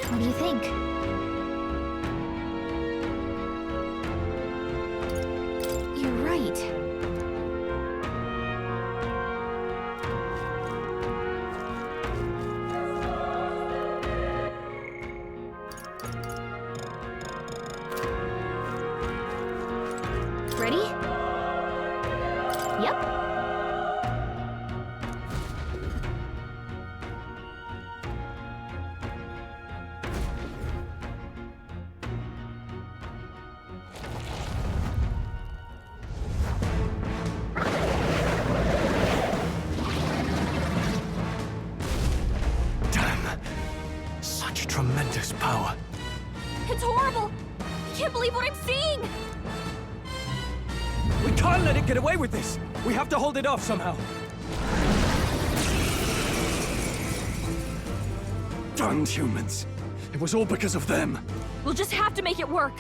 What do you think? You're right. Ready? Yep. Such tremendous power. It's horrible! I can't believe what I'm seeing! We can't let it get away with this! We have to hold it off somehow. Damned humans. It was all because of them. We'll just have to make it work.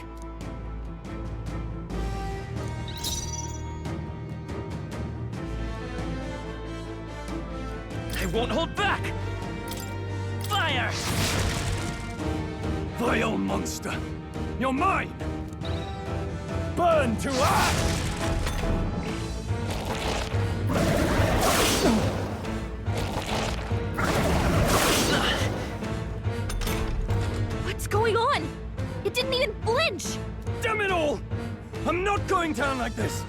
They won't hold back! Fire! Vile monster. You're mine! Burn to ash! What's going on? It didn't even flinch! Damn it all! I'm not going down like this!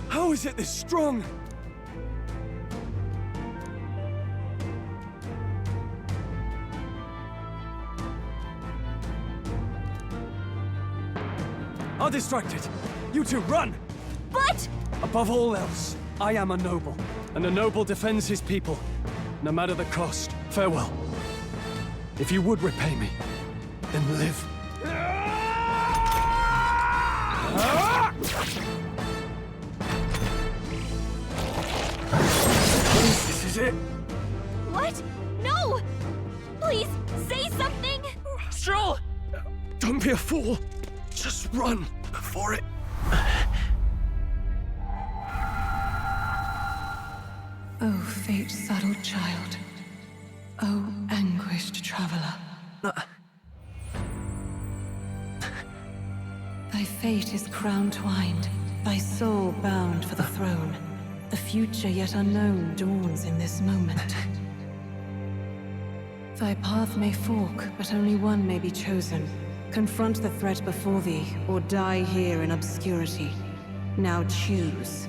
How is it this strong? I'll distract it. You two, run! But... Above all else, I am a noble, and a noble defends his people, no matter the cost. Farewell. If you would repay me, then live. This is it. What? No! Please, say something! Stroll! Don't be a fool. Just run before it... Oh, fate-saddled child. Oh, anguished traveler. Thy fate is crown-twined, thy soul bound for the throne. The future yet unknown dawns in this moment. Thy path may fork, but only one may be chosen. Confront the threat before thee, or die here in obscurity. Now choose.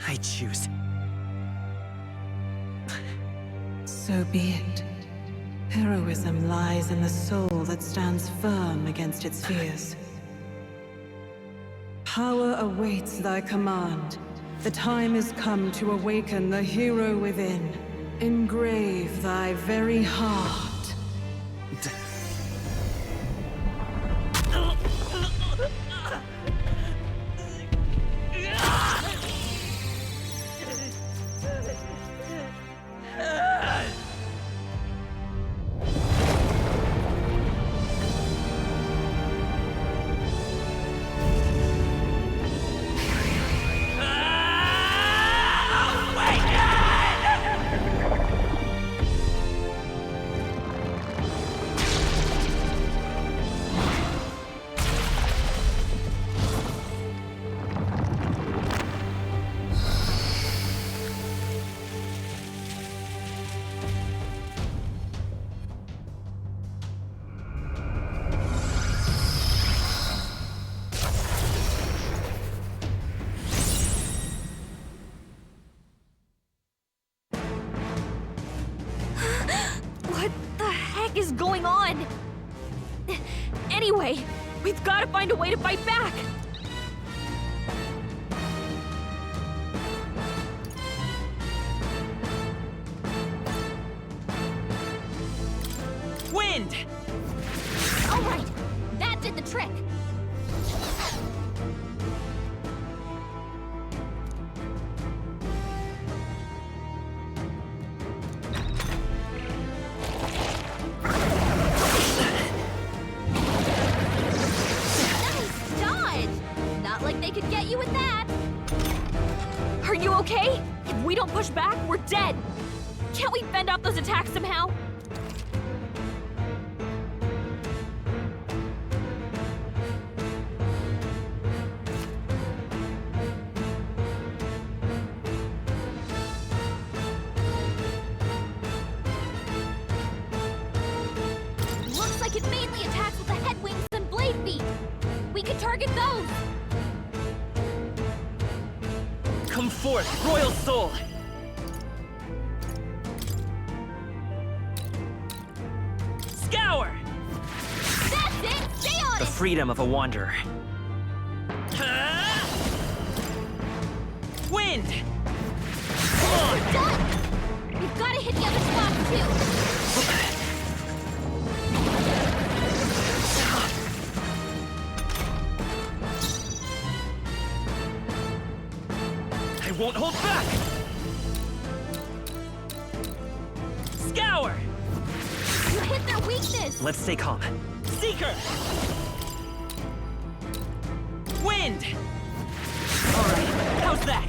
I choose. So be it. Heroism lies in the soul that stands firm against its fears. Power awaits thy command. The time is come to awaken the hero within. Engrave thy very heart. Is going on? Anyway, we've got to find a way to fight back. Wind! All right, that did the trick. Okay? If we don't push back, we're dead! Can't we fend off those attacks somehow? Looks like it mainly attacks with the head wings and blade feet! We could target those! Come forth, Royal Soul! Scour! That's it! Stay on The it! freedom of a wanderer. Wind! Come on! Done! We've got to hit the other spots too! Won't hold back! Scour! You hit their weakness! Let's stay calm. Seeker! Wind! Alright, how's that?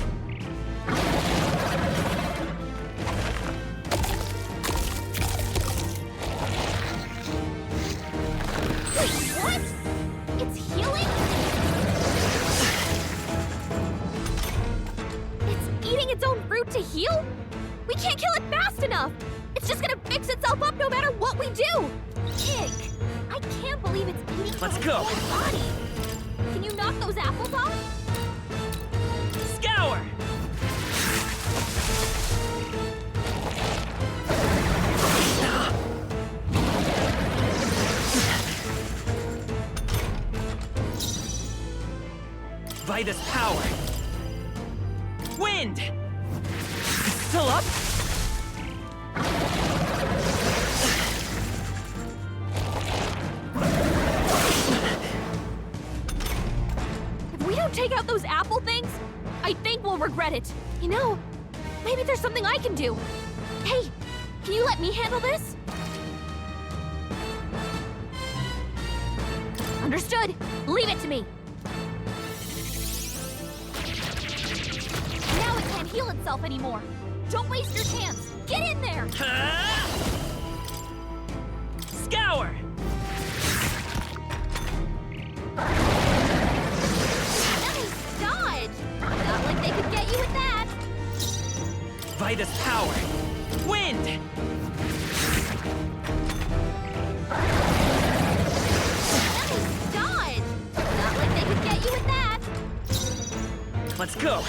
Wait, what? It's healing? It's eating its own fruit to heal? We can't kill it fast enough! It's just gonna fix itself up no matter what we do! Ick! I can't believe it's eating Let's its go. own body! Can you knock those apples off? Scour! Vitus power! Wind! Still up? If we don't take out those apple things, I think we'll regret it. You know, maybe there's something I can do. Hey, can you let me handle this? Understood. Leave it to me. Now it can't heal itself anymore. Don't waste your chance. Get in there. Scour! Nice dodge. Not like they could get you with that. Vitus power! Wind! Nice dodge. Not like they could get you with that. Let's go!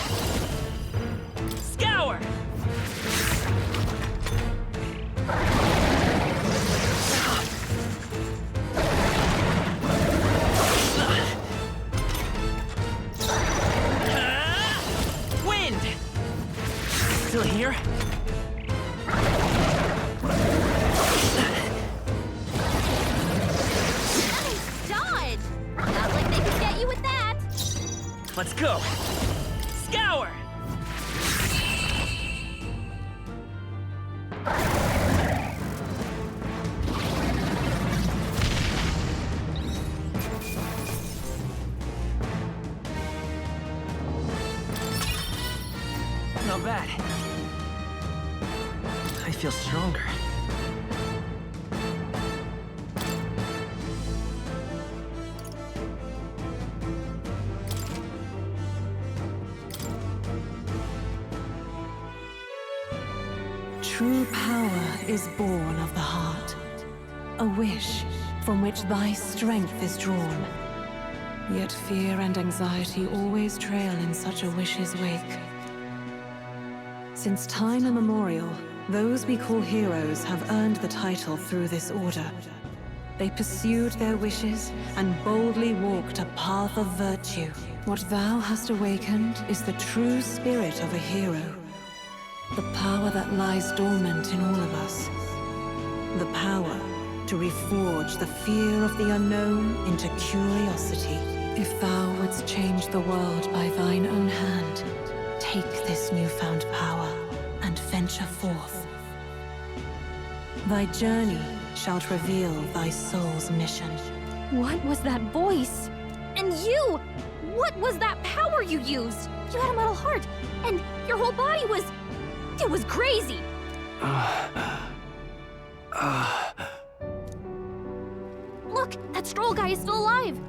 Scour! Wind! Still here? Nice dodge. Not like they could get you with that. Let's go! Scour! Not bad. I feel stronger. True power is born of the heart, a wish from which thy strength is drawn. Yet fear and anxiety always trail in such a wish's wake. Since time immemorial, those we call heroes have earned the title through this order. They pursued their wishes and boldly walked a path of virtue. What thou hast awakened is the true spirit of a hero. The power that lies dormant in all of us. The power to reforge the fear of the unknown into curiosity. If thou wouldst change the world by thine own hand, take this newfound power and venture forth. Thy journey shalt reveal thy soul's mission. What was that voice? And you! What was that power you used? You had a metal heart, and your whole body was... It was crazy! Look, that Stroll guy is still alive!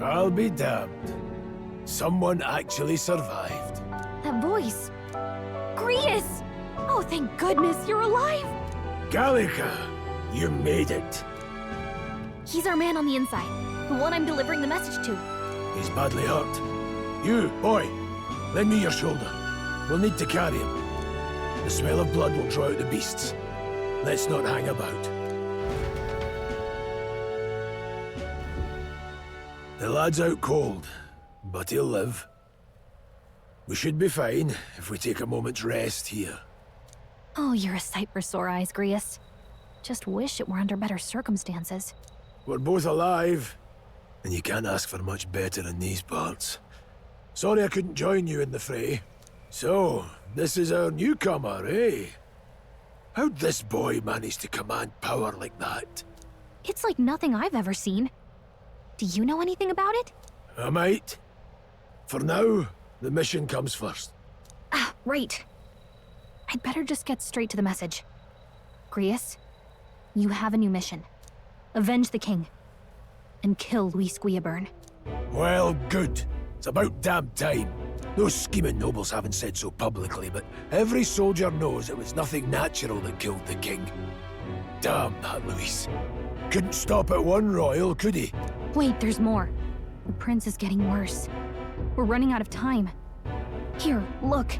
I'll be damned. Someone actually survived. That voice... Grius! Oh, thank goodness you're alive! Gallica, you made it. He's our man on the inside, the one I'm delivering the message to. He's badly hurt. You, boy, lend me your shoulder. We'll need to carry him. The smell of blood will draw out the beasts. Let's not hang about. The lad's out cold, but he'll live. We should be fine if we take a moment's rest here. Oh, you're a sight for sore eyes, Grius. Just wish it were under better circumstances. We're both alive, and you can't ask for much better in these parts. Sorry I couldn't join you in the fray. So, this is our newcomer, eh? How'd this boy manage to command power like that? It's like nothing I've ever seen. Do you know anything about it? I might. For now, the mission comes first. Ah, right. I'd better just get straight to the message. Grius, you have a new mission. Avenge the king. And kill Luis Guillaburn. Well, good. It's about damn time. Those scheming nobles haven't said so publicly, but every soldier knows it was nothing natural that killed the king. Damn that Luis. Couldn't stop at one royal, could he? Wait, there's more. The prince is getting worse. We're running out of time. Here, look.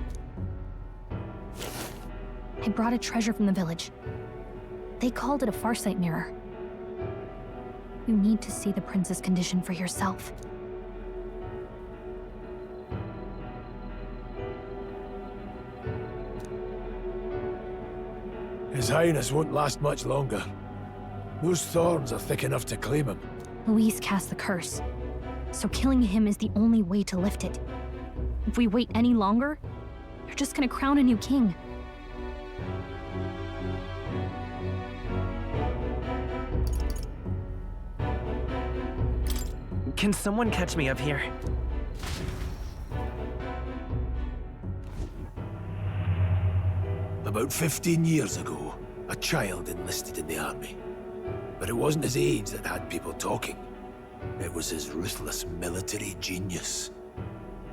I brought a treasure from the village. They called it a farsight mirror. You need to see the prince's condition for yourself. His Highness won't last much longer. Those thorns are thick enough to claim him. Luis cast the curse, so killing him is the only way to lift it. If we wait any longer, you're just gonna crown a new king. Can someone catch me up here? About 15 years ago, a child enlisted in the army. But it wasn't his age that had people talking. It was his ruthless military genius.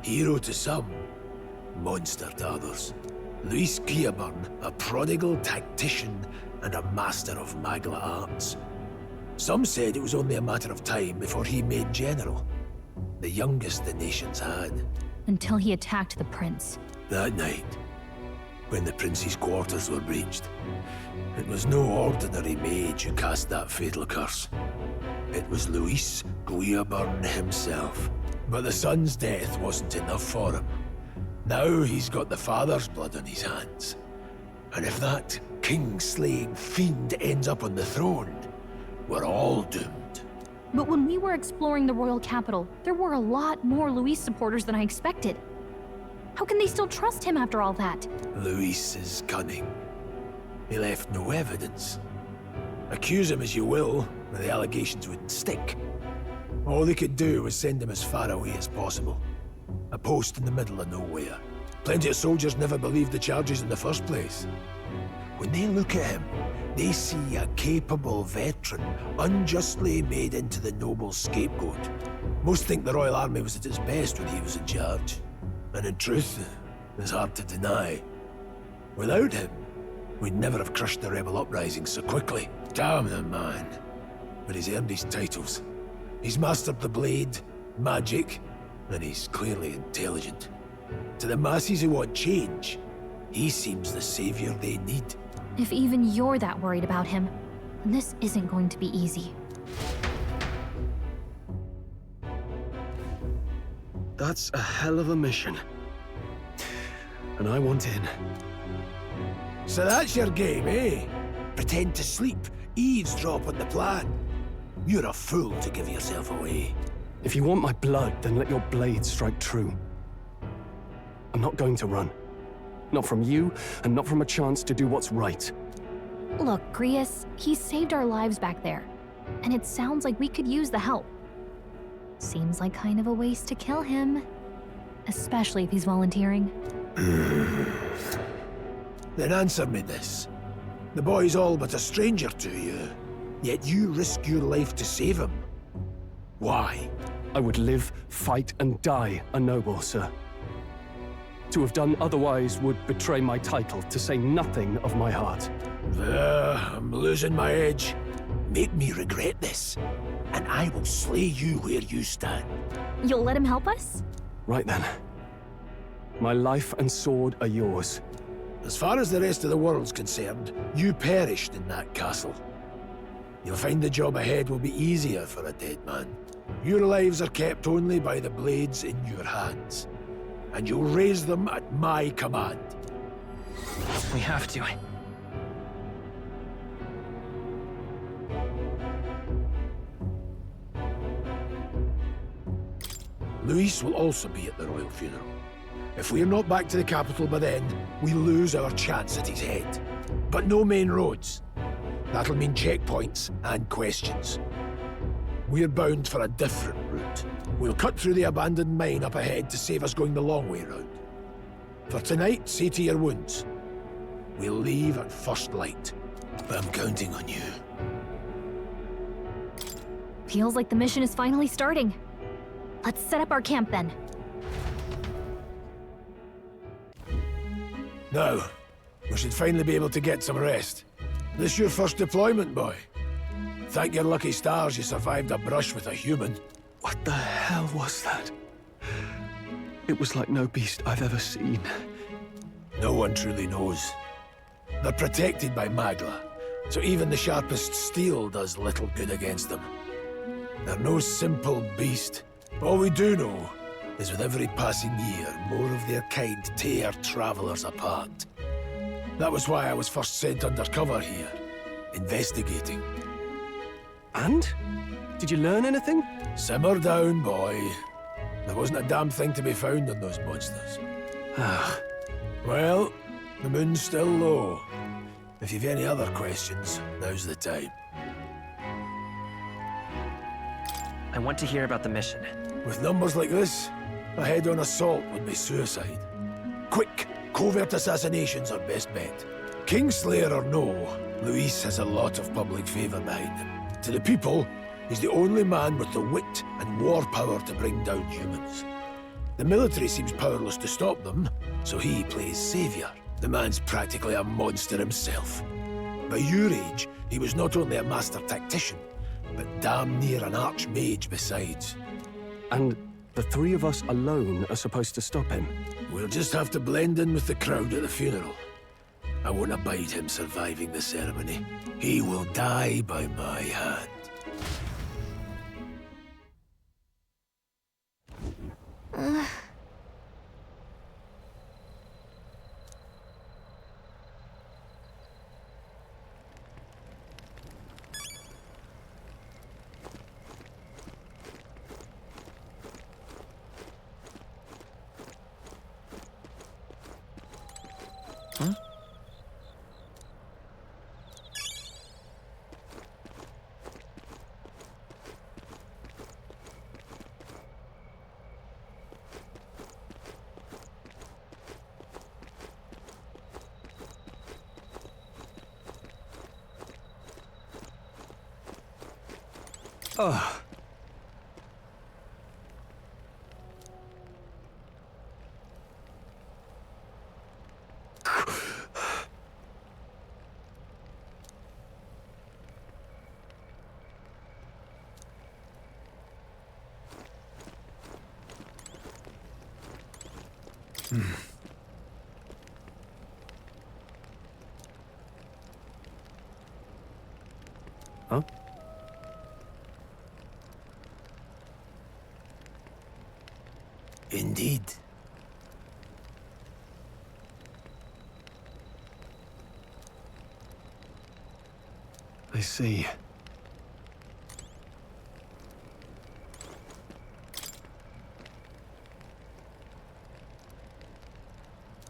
Hero to some, monster to others. Luis Guillaburn, a prodigal tactician and a master of magla arts. Some said it was only a matter of time before he made general. The youngest the nations had. Until he attacked the prince. That night, when the prince's quarters were breached, it was no ordinary mage who cast that fatal curse. It was Luis Guillaburn himself. But the son's death wasn't enough for him. Now he's got the father's blood on his hands. And if that king-slaying fiend ends up on the throne, we're all doomed. But when we were exploring the royal capital, there were a lot more Luis supporters than I expected. How can they still trust him after all that? Luis is cunning. He left no evidence. Accuse him as you will, but the allegations wouldn't stick. All they could do was send him as far away as possible. A post in the middle of nowhere. Plenty of soldiers never believed the charges in the first place. When they look at him, they see a capable veteran unjustly made into the noble's scapegoat. Most think the Royal Army was at its best when he was in charge. And in truth, it's hard to deny. Without him, we'd never have crushed the rebel uprising so quickly. Damn the man. But he's earned his titles. He's mastered the blade, magic, and he's clearly intelligent. To the masses who want change, he seems the savior they need. If even you're that worried about him, then this isn't going to be easy. That's a hell of a mission. And I want in. So that's your game, eh? Pretend to sleep, eavesdrop on the plan. You're a fool to give yourself away. If you want my blood, then let your blade strike true. I'm not going to run. Not from you, and not from a chance to do what's right. Look, Grius, he saved our lives back there. And it sounds like we could use the help. Seems like kind of a waste to kill him. Especially if he's volunteering. Then answer me this. The boy's all but a stranger to you, yet you risk your life to save him. Why? I would live, fight, and die a noble, sir. To have done otherwise would betray my title, to say nothing of my heart. I'm losing my edge. Make me regret this, and I will slay you where you stand. You'll let him help us? Right then. My life and sword are yours. As far as the rest of the world's concerned, you perished in that castle. You'll find the job ahead will be easier for a dead man. Your lives are kept only by the blades in your hands. And you'll raise them at my command. We have to. Luis will also be at the royal funeral. If we're not back to the capital by then, we lose our chance at his head. But no main roads. That'll mean checkpoints and questions. We're bound for a different route. We'll cut through the abandoned mine up ahead to save us going the long way round. For tonight, see to your wounds. We'll leave at first light. But I'm counting on you. Feels like the mission is finally starting. Let's set up our camp then. Now, we should finally be able to get some rest. This your first deployment, boy? Thank your lucky stars you survived a brush with a human. What the hell was that? It was like no beast I've ever seen. No one truly knows. They're protected by Magla, so even the sharpest steel does little good against them. They're no simple beast. All we do know is with every passing year, more of their kind tear travelers apart. That was why I was first sent undercover here, investigating. And? Did you learn anything? Simmer down, boy. There wasn't a damn thing to be found on those monsters. Well, the moon's still low. If you've any other questions, now's the time. I want to hear about the mission. With numbers like this, a head-on assault would be suicide. Quick, covert assassinations are best bet. Kingslayer or no, Luis has a lot of public favor behind him. To the people, he's the only man with the wit and war power to bring down humans. The military seems powerless to stop them, so he plays savior. The man's practically a monster himself. By your age, he was not only a master tactician, but damn near an archmage besides. And the three of us alone are supposed to stop him? We'll just have to blend in with the crowd at the funeral. I won't abide him surviving the ceremony. He will die by my hand. Ugh. Huh? Indeed. I see.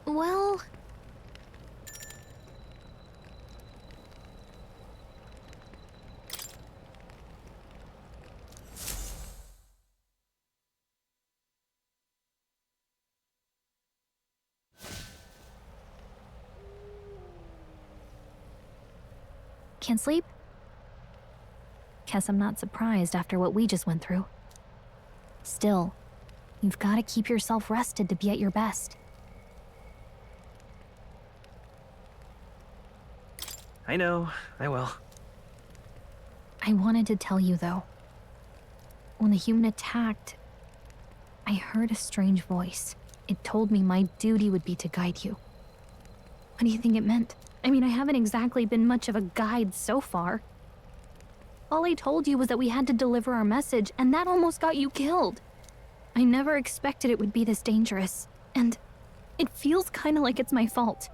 Well... Can't sleep? Guess I'm not surprised after what we just went through. Still, you've got to keep yourself rested to be at your best. I know, I will. I wanted to tell you, though. When the human attacked, I heard a strange voice. It told me my duty would be to guide you. What do you think it meant? I mean, I haven't exactly been much of a guide so far. All I told you was that we had to deliver our message, and that almost got you killed. I never expected it would be this dangerous, and it feels kind of like it's my fault.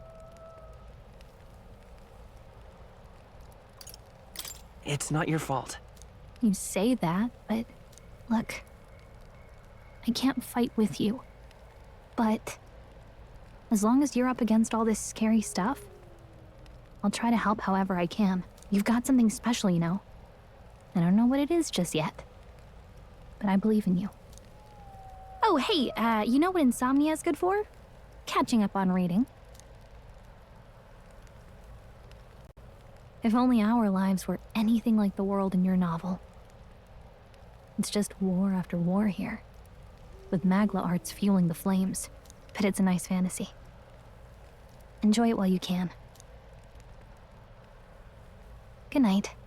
It's not your fault. You say that, but look, I can't fight with you. But as long as you're up against all this scary stuff, I'll try to help however I can. You've got something special, you know. I don't know what it is just yet, but I believe in you. Oh, hey, you know what insomnia is good for? Catching up on reading. If only our lives were anything like the world in your novel. It's just war after war here, with Magla arts fueling the flames, but it's a nice fantasy. Enjoy it while you can. Good night.